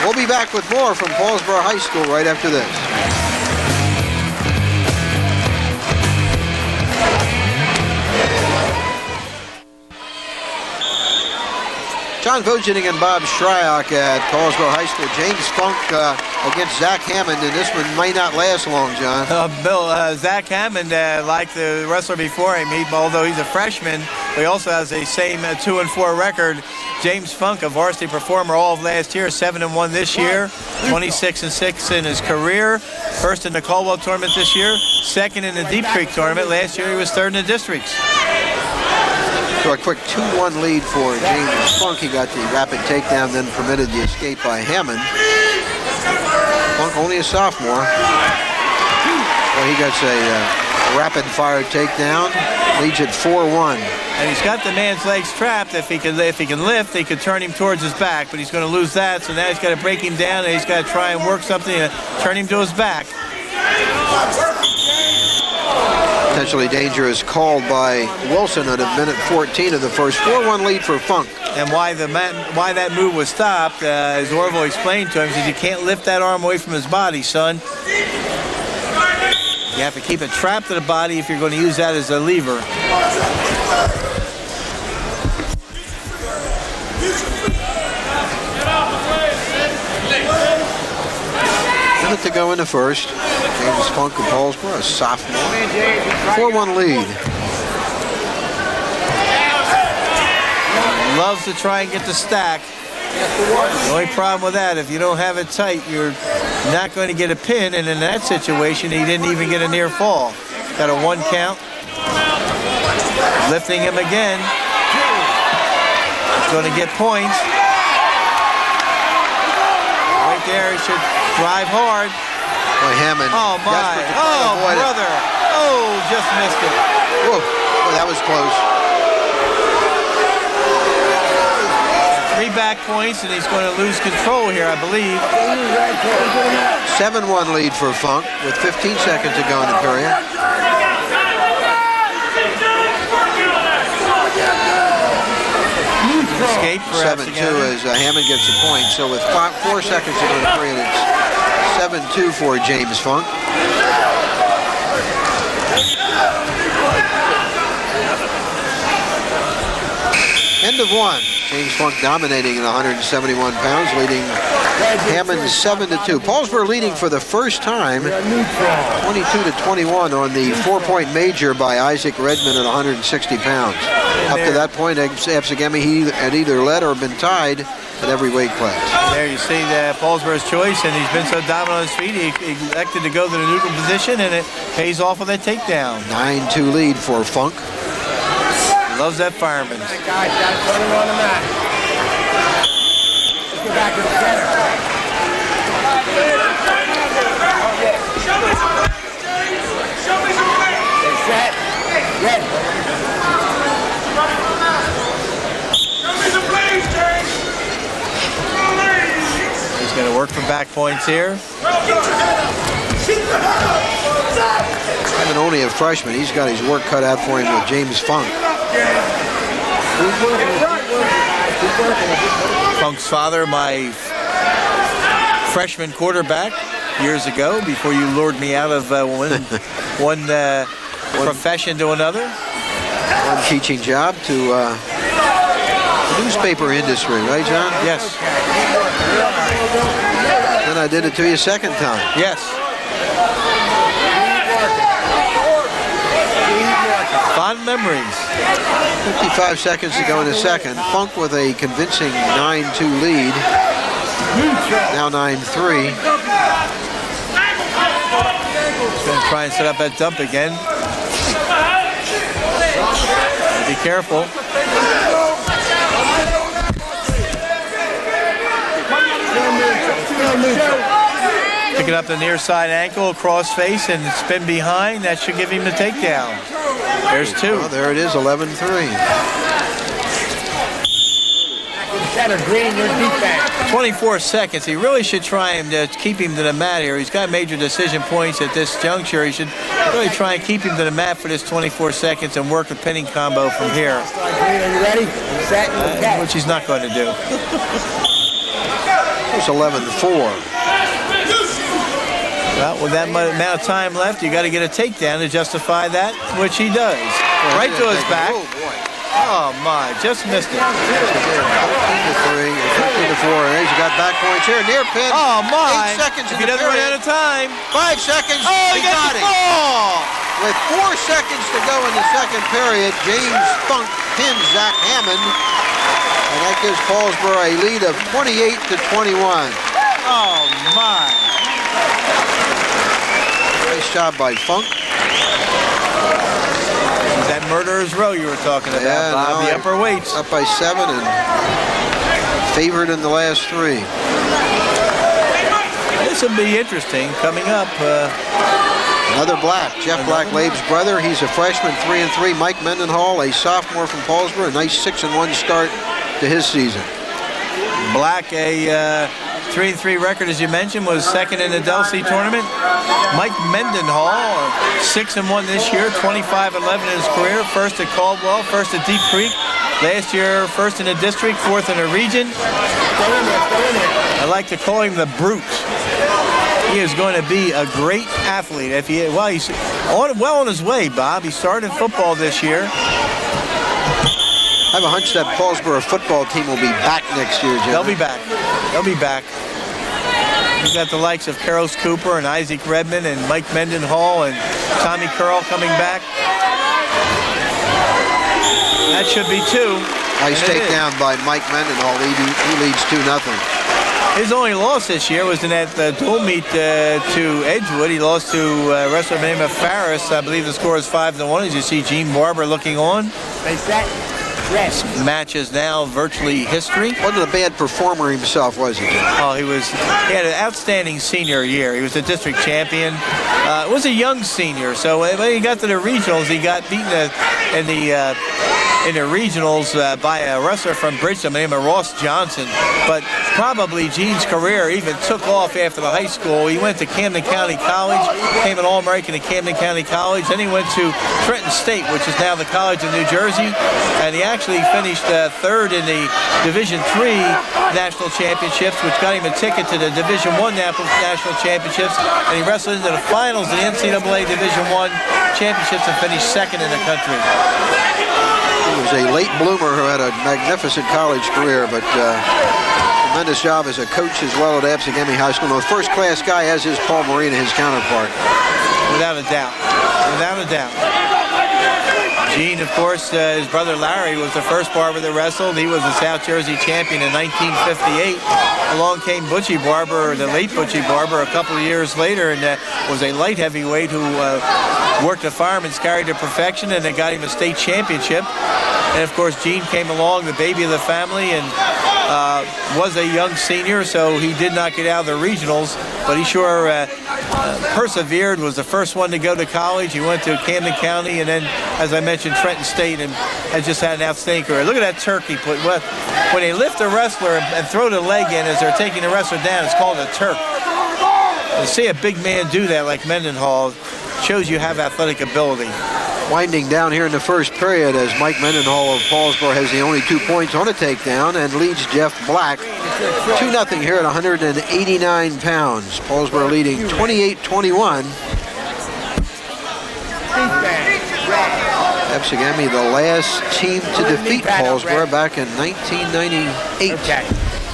We'll be back with more from Paulsboro High School right after this. John Vogeding and Bob Shryock at Paulsboro High School. James Funk against Zach Hammond, and this one may not last long, John. Bill, Zach Hammond, like the wrestler before him, although he's a freshman, he also has the same 2-4 record. James Funk, a varsity performer all of last year, 7-1 this year, 26-6 in his career. First in the Caldwell tournament this year, second in the Deep Creek tournament. Last year he was third in the districts. So a quick 2-1 lead for James Funk. He got the rapid takedown, then permitted the escape by Hammond. Funk only a sophomore. Well, he gets a rapid fire takedown, leads at 4-1. And he's got the man's legs trapped. If he can lift, he could turn him towards his back, but he's going to lose that. So now he's got to break him down, and he's got to try and work something to turn him to his back. Potentially dangerous called by Wilson at a minute 14 of the first. 4-1 lead for Funk. And why that move was stopped, as Orville explained to him, he said, you can't lift that arm away from his body, son. You have to keep it trapped to the body if you're going to use that as a lever. Minute to go in the first. James Funk of Paulsboro, a sophomore. 4-1 lead. Loves to try and get the stack. The only problem with that, if you don't have it tight, you're not going to get a pin, and in that situation, he didn't even get a near fall. Got a 1 count. Lifting him again. He's going to get points. Right there, he should drive hard. Boy, Hammond. Oh, my. Oh, brother. Oh, just missed it. Whoa, well, that was close. 3 back points, and he's going to lose control here, I believe. 7-1 lead for Funk with 15 seconds to go in the period. Escape for 7-2 as Hammond gets a point. So with 4 seconds to go in the period, it's 7-2 for James Funk. End of 1. James Funk dominating at 171 pounds, leading Hammond 7-2. Paulsboro leading for the first time, 22-21 on the 4-point major by Isaac Redmond at 160 pounds. Up to that point, Absegami, he had either led or been tied at every weight class. There you see Paulsboro's choice, and he's been so dominant on his feet, he elected to go to the neutral position, and it pays off with a takedown. 9-2 lead for Funk. Loves that fireman. Guys, got to put him on the mat. Let's go back to the center. Get set. Ready. He's going to work for back points here. Hammond only a freshman. He's got his work cut out for him with James Funk. Funk's father, my freshman quarterback years ago, before you lured me out of one profession to another. One teaching job to the newspaper industry, right, John? Yes. Then I did it to you a second time. Yes. Fond memories. 55 seconds to go in the second. Funk with a convincing 9-2 lead. Now 9-3. He's going to try and set up that dump again. Be careful. Picking up the near side ankle, cross face, and spin behind. That should give him the takedown. There's 2. Oh, there it is, 11-3. Center, green, your defense. 24 seconds. He really should try and keep him to the mat here. He's got major decision points at this juncture. He should really try and keep him to the mat for this 24 seconds and work a pinning combo from here. Are you ready? Set. Which he's not going to do. It's 11-4. Well, with that amount of time left, you got to get a takedown to justify that, which he does. Right to his back. Oh, boy. Oh, my. Just missed it. 13 to 3, 13 to 4. And he's got back points here. Near pin. Oh, my. 8 seconds If in he the doesn't run period. out of time. 5 seconds. Oh, he got got the it. ball. With 4 seconds to go in the second period, James Funk pins Zach Hammond. And that gives Paulsboro a lead of 28 to 21. Oh, my. Nice job by Funk. Is that murderer's row you were talking about, Yeah, Bob? The upper weights. Up by 7 and favored in the last 3. This will be interesting coming up. Another Black, Jeff Black, Labe's brother. He's a freshman, 3-3. Mike Mendenhall, a sophomore from Paulsboro. A nice 6-1 start to his season. Black, a 3-3 record, as you mentioned, was second in the Delsey tournament. Mike Mendenhall, 6-1 this year, 25-11 in his career. First at Caldwell, first at Deep Creek. Last year, first in the district, fourth in the region. I like to call him the Brute. He is going to be a great athlete. If he, well, he's well on his way, Bob. He started football this year. I have a hunch that Paulsboro football team will be back next year, Jim. They'll be back. They'll be back. You've got the likes of Carlos Cooper and Isaac Redmond and Mike Mendenhall and Tommy Curl coming back. That should be 2. Nice takedown by Mike Mendenhall. He leads 2-0. His only loss this year was in that dual meet to Edgewood. He lost to a wrestler by the name of Farris. I believe the score is 5-1. As you see Gene Barber looking on. They set. Yes. This match is now virtually history. Wasn't a bad performer himself, was he, Jim? Oh, he had an outstanding senior year. He was a district champion. Was a young senior, so when he got to the regionals, he got beaten in the regionals by a wrestler from Bridgeton named Ross Johnson. But probably Gene's career even took off after the high school. He went to Camden County College, became an All-American at Camden County College. Then he went to Trenton State, which is now the College of New Jersey, and he actually finished third in the Division III National Championships, which got him a ticket to the Division I National Championships, and he wrestled into the finals of the NCAA Division I Championships and finished second in the country. He was a late bloomer who had a magnificent college career, but tremendous job as a coach as well at Absegami High School. No first-class guy, as is Paul Marina, his counterpart. Without a doubt. Without a doubt. Gene, of course, his brother Larry was the first barber that wrestled. He was the South Jersey champion in 1958. Along came Butchie Barber, the late Butchie Barber, a couple of years later, and was a light heavyweight who worked the fireman's carry to perfection, and it got him a state championship. And of course, Gene came along, the baby of the family, and was a young senior, so he did not get out of the regionals, but he sure persevered, was the first one to go to college. He went to Camden County, and then, as I mentioned, Trenton State, and has just had an outstanding career. Look at that turkey put. When they lift a wrestler and throw the leg in as they're taking the wrestler down, it's called a Turk. To see a big man do that like Mendenhall shows you have athletic ability. Winding down here in the first period as Mike Mendenhall of Paulsboro has the only 2 points on a takedown and leads Jeff Black 2-0 here at 189 pounds. Paulsboro leading 28-21. Absegami, the last team to defeat Paulsboro back in 1998. Okay.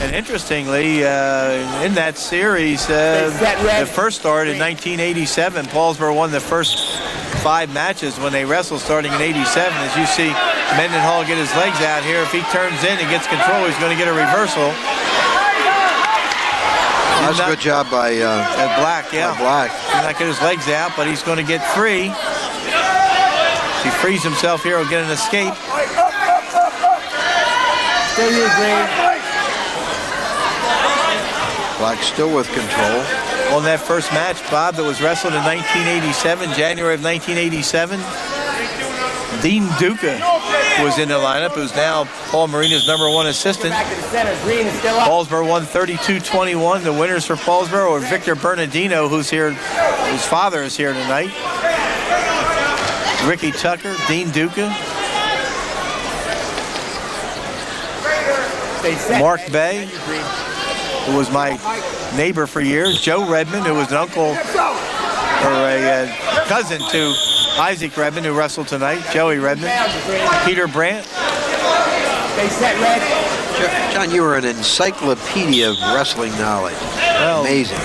And interestingly, in that series, the first start in 1987, Paulsboro won the first 5 matches when they wrestled starting in 87. As you see Mendenhall get his legs out here, if he turns in and gets control, he's going to get a reversal. That's a good job by Black, yeah. Black. He's not get his legs out, but he's going to get free. If he frees himself here, he'll get an escape. Still you, Green. Black still with control. On that first match, Bob, that was wrestled in 1987, January of 1987, Dean Duca was in the lineup, who's now Paul Marina's #1 assistant. Back to the center. Green is still up. Paulsboro won 32-21. The winners for Paulsboro are Victor Bernardino, who's here, his father is here tonight. Ricky Tucker, Dean Duca, Mark Bay, who was my neighbor for years, Joe Redmond, who was an uncle or a cousin to Isaac Redmond, who wrestled tonight, Joey Redmond, Peter Brandt. They set red. John, you were an encyclopedia of wrestling knowledge. Well, amazing.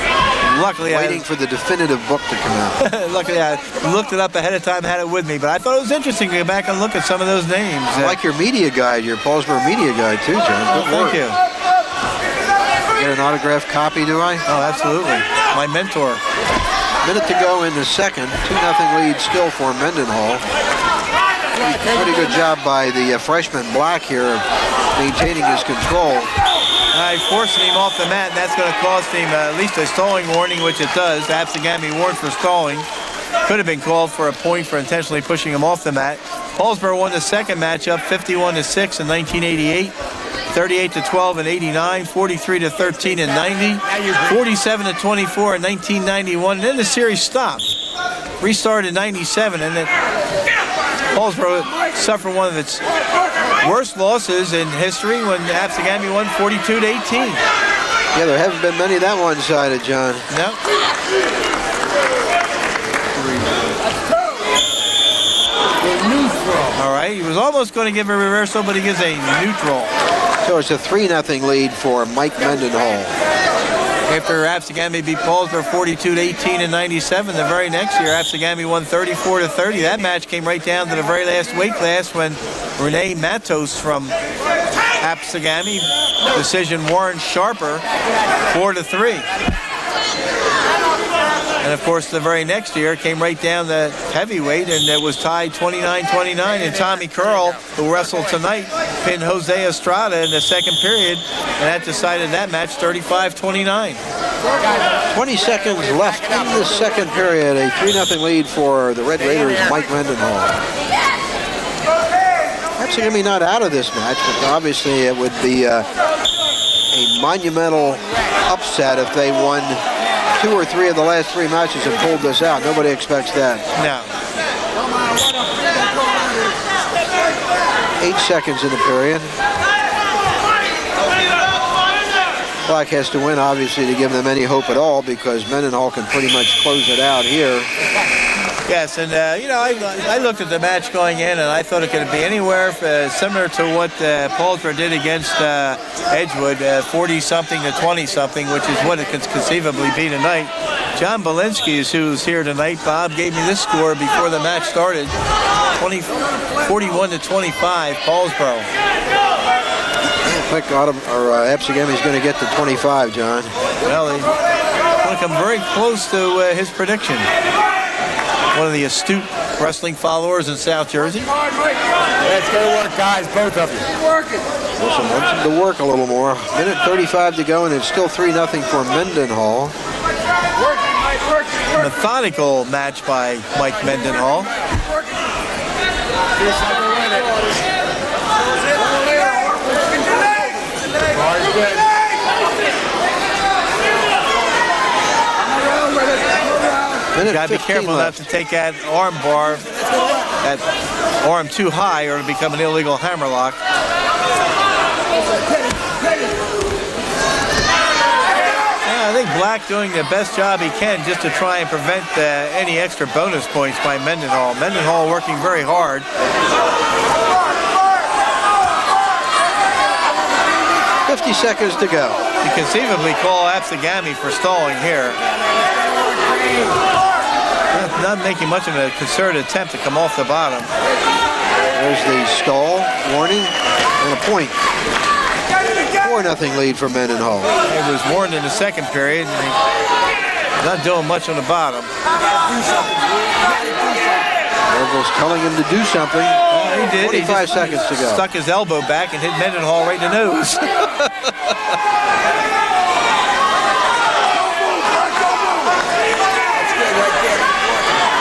Luckily, waiting for the definitive book to come out. Luckily, I looked it up ahead of time, had it with me, but I thought it was interesting to go back and look at some of those names. I like your media guide, your Paulsboro media guide too, John. Good work. Thank you. Get an autographed copy, do I? Oh, absolutely. My mentor. Minute to go in the second. 2-0 lead still for Mendenhall. Pretty good job by the freshman Black here of maintaining his control. Forcing him off the mat, and that's going to cost him at least a stalling warning, which it does. Absegami warned for stalling. Could have been called for a point for intentionally pushing him off the mat. Paulsboro won the second matchup 51-6 in 1988. 38-12 in 89, 43-13 in 90, 47-24 in 1991, and then the series stopped. Restarted in 97, and then Paulsboro suffered one of its worst losses in history when Absegami won 42-18. Yeah, there haven't been many that one-sided, John. No. All right, he was almost going to give a reversal, but he gives a neutral. So it's a 3-0 lead for Mike Mendenhall. After Absegami beat Paulsboro 42-18 in 97, the very next year, Absegami won 34-30. That match came right down to the very last weight class when Rene Matos from Absegami, decision Warren Sharper, 4-3. And of course, the very next year came right down to heavyweight, and it was tied 29-29. And Tommy Curl, who wrestled tonight, pinned Jose Estrada in the second period, and that decided that match 35-29. 20 seconds left in the second period. A 3-0 lead for the Red Raiders, Mike Mendenhall. Absegami not out of this match, but obviously it would be a monumental upset if they won 2 or 3 of the last 3 matches and pulled this out. Nobody expects that. No. 8 seconds in the period. Black has to win, obviously, to give them any hope at all, because Mendenhall can pretty much close it out here. Yes, and I looked at the match going in, and I thought it could be anywhere similar to what Paulsboro did against Edgewood, 40-something to 20-something, which is what it could conceivably be tonight. John Belinsky is who's here tonight. Bob gave me this score before the match started, 41-25, Paulsboro. I think Absegami's going to get to 25, John. Well, he's going to come very close to his prediction. One of the astute wrestling followers in South Jersey. Let's go to work, guys, both of you. Wilson wants him to work a little more. Minute 35 to go, and it's still 3-0 for Mendenhall. Methodical match by Mike Mendenhall. You gotta be careful not to take that arm bar, that arm too high, or it'll become an illegal hammerlock. Yeah, I think Black doing the best job he can just to try and prevent any extra bonus points by Mendenhall. Mendenhall working very hard. 50 seconds to go. You conceivably call Absegami for stalling here. Not making much of a concerted attempt to come off the bottom. There's the stall warning and a point. 4-0 lead for Mendenhall. It was warned in the second period, and he's not doing much on the bottom. Orville's telling him to do something. He did. 25 seconds to go. Stuck his elbow back and hit Mendenhall right in the nose.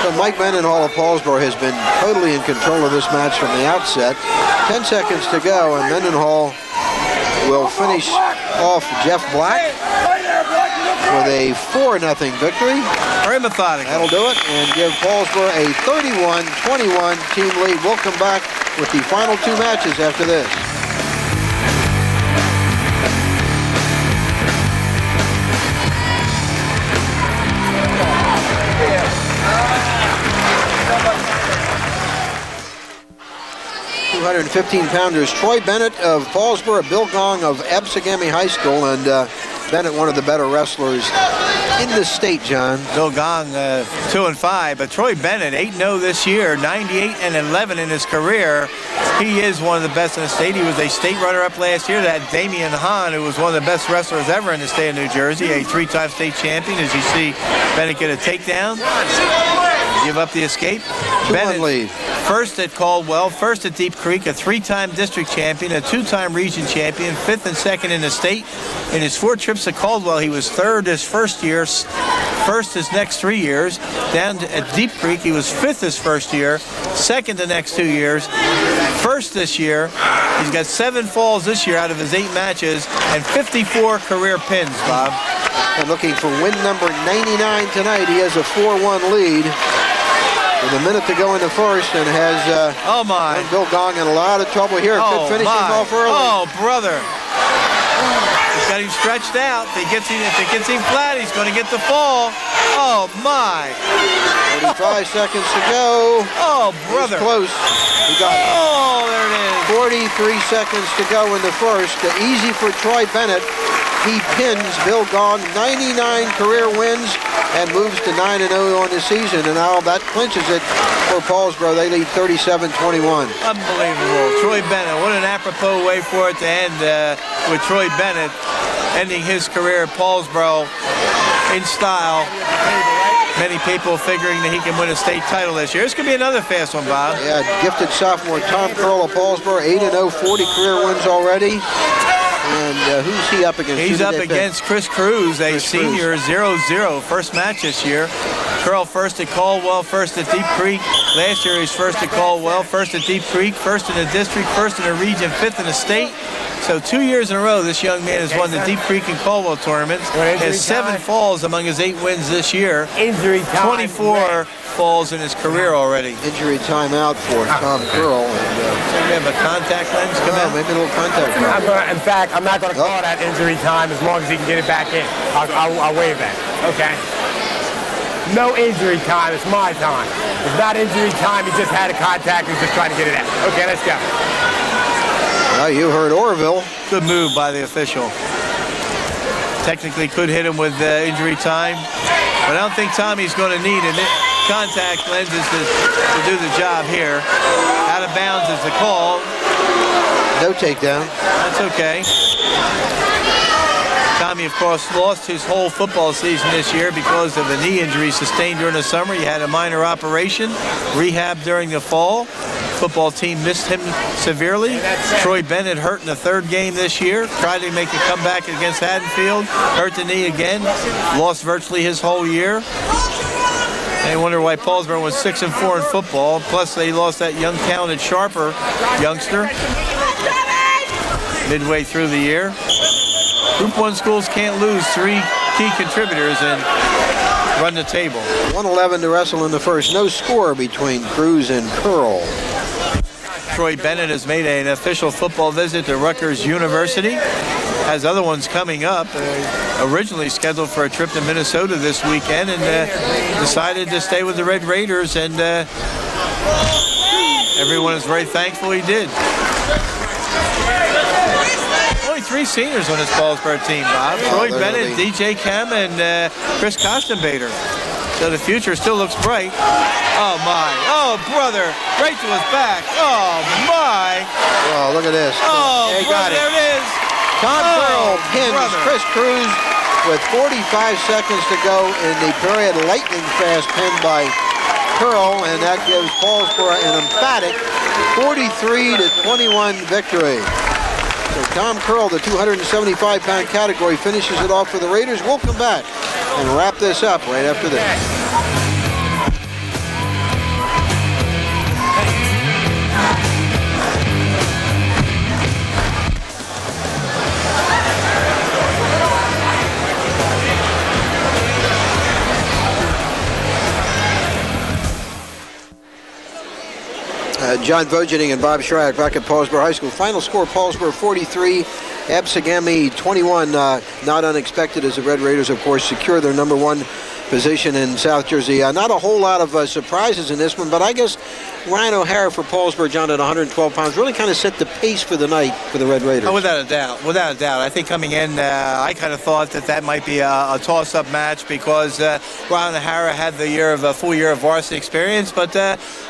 So Mike Mendenhall of Paulsboro has been totally in control of this match from the outset. 10 seconds to go, and Mendenhall will finish off Jeff Black with a 4-0 victory. Very methodical. That'll do it, and give Paulsboro a 31-21 team lead. We'll come back with the final 2 matches after this. 215-pounders. Troy Bennett of Paulsboro, Bill Gong of Absegami High School, and Bennett, one of the better wrestlers in the state, John. Bill Gong, 2-5, but Troy Bennett, 8-0 this year, 98-11 in his career. He is one of the best in the state. He was a state runner-up last year. That Damian Hahn, who was one of the best wrestlers ever in the state of New Jersey, a 3-time state champion. As you see, Bennett get a takedown, give up the escape. Bennett lead. First at Caldwell, first at Deep Creek, a 3-time district champion, a 2-time region champion, 5th and 2nd in the state. In his 4 trips to Caldwell, he was 3rd his first year, first his next 3 years. Down at Deep Creek, he was 5th his first year, 2nd the next 2 years, 1st this year. He's got 7 falls this year out of his 8 matches and 54 career pins, Bob. And looking for win number 99 tonight. He has a 4-1 lead with a minute to go in the first, and has Bill Gong in a lot of trouble here. Could finish him off early. Oh, brother. He's got him stretched out. If it gets him flat, he's going to get the fall. Oh, my. 45 seconds to go. Oh, brother. He's close. He got it. Oh, there it is. 43 seconds to go in the first. Easy for Troy Bennett. He pins Bill Gong, 99 career wins, and moves to 9-0 on the season. And now that clinches it for Paulsboro. They lead 37-21. Unbelievable. Troy Bennett, what an apropos way for it to end with Troy Bennett ending his career at Paulsboro in style. Many people figuring that he can win a state title this year. This could be another fast one, Bob. Yeah, gifted sophomore Tom Curl of Paulsboro, 8-0, 40 career wins already. And who's he up against? He's up against Chris Cruz, a senior, 0-0, first match this year. Curl first at Caldwell, first at Deep Creek. Last year he was first at Caldwell, first at Deep Creek, first in the district, first in the region, 5th in the state. So 2 years in a row, this young man has won the Deep Creek and Caldwell tournaments. Has 7 falls among his 8 wins this year. Injury time. 24 falls in his career already. Injury timeout for Tom Curl. So you have a contact lens come out? Maybe a little contact lens. In fact, I'm not going to call that injury time as long as he can get it back in. I'll waive that. Okay. No injury time. It's my time. It's not injury time. He just had a contact. He's just trying to get it out. Okay, let's go. Well, you heard Orville. Good move by the official. Technically could hit him with injury time, but I don't think Tommy's going to need contact lenses to do the job here. Out of bounds is the call. No takedown. That's okay. Tommy, of course, lost his whole football season this year because of a knee injury sustained during the summer. He had a minor operation, rehab during the fall. Football team missed him severely. Troy Bennett hurt in the 3rd game this year. Tried to make a comeback against Haddonfield. Hurt the knee again. Lost virtually his whole year. And you wonder why Paulsboro was 6-4 in football. Plus, they lost that young, talented Sharper youngster midway through the year. Group 1 schools can't lose 3 key contributors and run the table. 111 to wrestle in the first. No score between Cruz and Curl. Troy Bennett has made an official football visit to Rutgers University. Has other ones coming up. Originally scheduled for a trip to Minnesota this weekend, and decided to stay with the Red Raiders, and everyone is very thankful he did. Only 3 seniors on this Paulsboro team, Bob. Troy Bennett, DJ Kem, and Chris Kostenbader. So the future still looks bright. Oh, my. Oh, brother. Right to his back. Oh, my. Oh, look at this. Oh, he brother, got it. there it is. Tom Curl pins brother. Chris Cruz with 45 seconds to go in the period. Lightning fast pin by Curl, and that gives Paulsboro an emphatic 43-21 victory. So Tom Curl, the 275-pound category, finishes it off for the Raiders. We'll come back and wrap this up right after this. John Vogeding and Bob Shryock back at Paulsboro High School. Final score, Paulsboro 43, Absegami 21. Not unexpected, as the Red Raiders, of course, secure their number 1 position in South Jersey. Not a whole lot of surprises in this one, but I guess Ryan O'Hara for Paulsboro, John, at 112 pounds, really kind of set the pace for the night for the Red Raiders. Oh, without a doubt. Without a doubt. I think coming in, I kind of thought that might be a toss-up match because Ryan O'Hara had the full year of varsity experience, but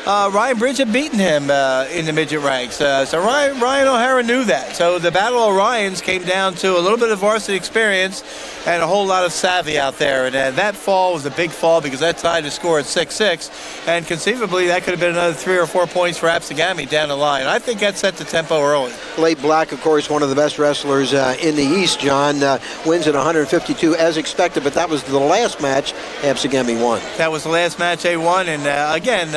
Ryan Bridge had beaten him in the midget ranks. So Ryan O'Hara knew that. So the Battle of Ryans came down to a little bit of varsity experience and a whole lot of savvy out there. And that fall was a big fall because that tied the score at 6-6. And conceivably, that could have been another 3 or 4 points for Absegami down the line. I think that set the tempo early. Blake Black, of course, one of the best wrestlers in the East, John, wins at 152 as expected, but that was the last match Absegami won. That was the last match they won, and again,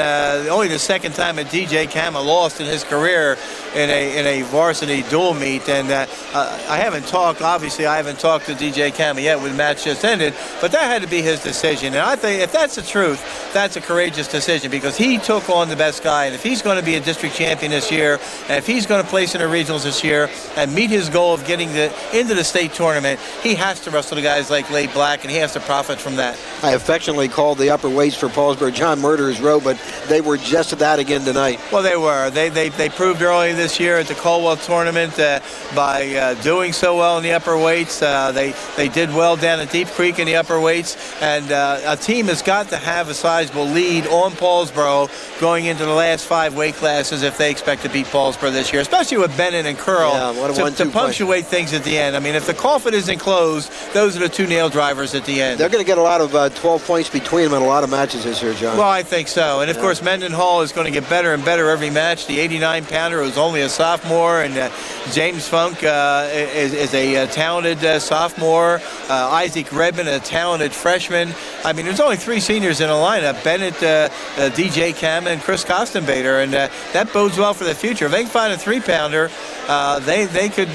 only the second time a DJ Kama lost in his career in a varsity dual meet. And I haven't talked to DJ Kama yet when the match just ended, but that had to be his decision. And I think if that's the truth, that's a courageous decision because he took on the best guy. And if he's going to be a district champion this year, and if he's going to place in the regionals this year and meet his goal of getting into the state tournament, he has to wrestle the guys like Blake Black, and he has to profit from that. I affectionately called the upper weights for Paulsboro John Murderer's Row, but they were just that again tonight. Well, they were. They proved early this year at the Caldwell tournament by doing so well in the upper weights. They did well down at Deep Creek in the upper weights, and a team has got to have a sizable lead on Paulsboro going into the last 5 weight classes if they expect to beat Paulsboro this year, especially with Bennett and Curl to punctuate things at the end. I mean, if the coffin isn't closed, those are the 2 nail drivers at the end. They're going to get a lot of 12 points between them in a lot of matches this year, John. Well, I think so. And, of course, Mendenhall is going to get better and better every match. The 89-pounder was only a sophomore, and James Funk is a talented sophomore. Isaac Redmond, a talented freshman. I mean, there's only 3 seniors in the lineup: Bennett, DJ Kama, and Chris Kostenbader, and that bodes well for the future. If they can find a 3-pounder, they could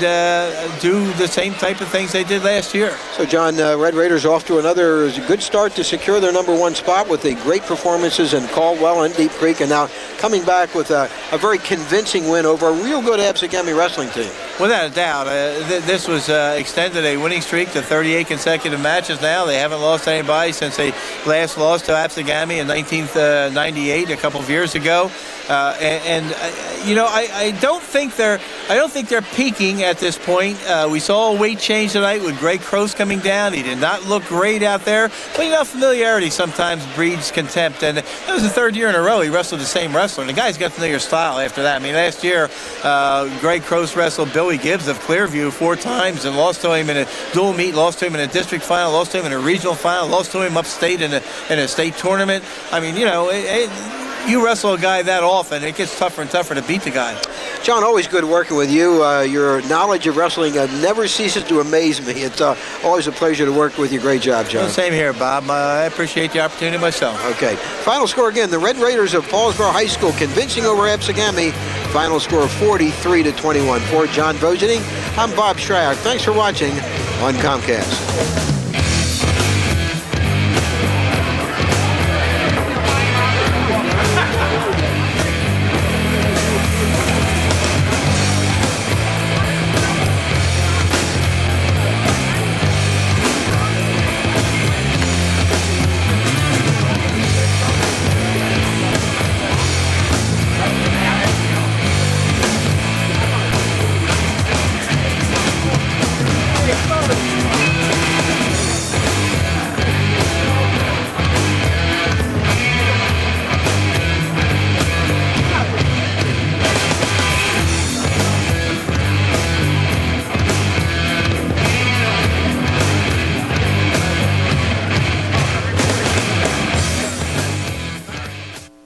do the same type of things they did last year. So, John, Red Raiders off to another good start to secure their #1 spot with the great performances in Caldwell and Deep Creek, and now coming back with a very convincing win over a real good Absegami wrestling team. Without a doubt. This was extended a winning streak to 38 consecutive matches now. They haven't lost anybody since they last lost to Absegami in 1998, a couple of years ago. I don't think they're peaking at this point. We saw a weight change tonight with Greg Kroos coming down. He did not look great out there, but familiarity sometimes breeds contempt. And that was the 3rd year in a row he wrestled the same wrestler. And the guy's got to know your style after that. I mean, last year Greg Kroos wrestled Billy Gibbs of Clearview 4 times and lost to him in a dual meet, lost to him in a district final, lost to him in a regional final, lost to him upstate in a state tournament. I mean, you wrestle a guy that often, it gets tougher and tougher to beat the guy. John, always good working with you. Your knowledge of wrestling never ceases to amaze me. It's always a pleasure to work with you. Great job, John. Well, same here, Bob. I appreciate the opportunity myself. Okay. Final score again, the Red Raiders of Paulsboro High School convincing over Absegami. Final score of 43-21. For John Vogeding, I'm Bob Shryock. Thanks for watching on Comcast.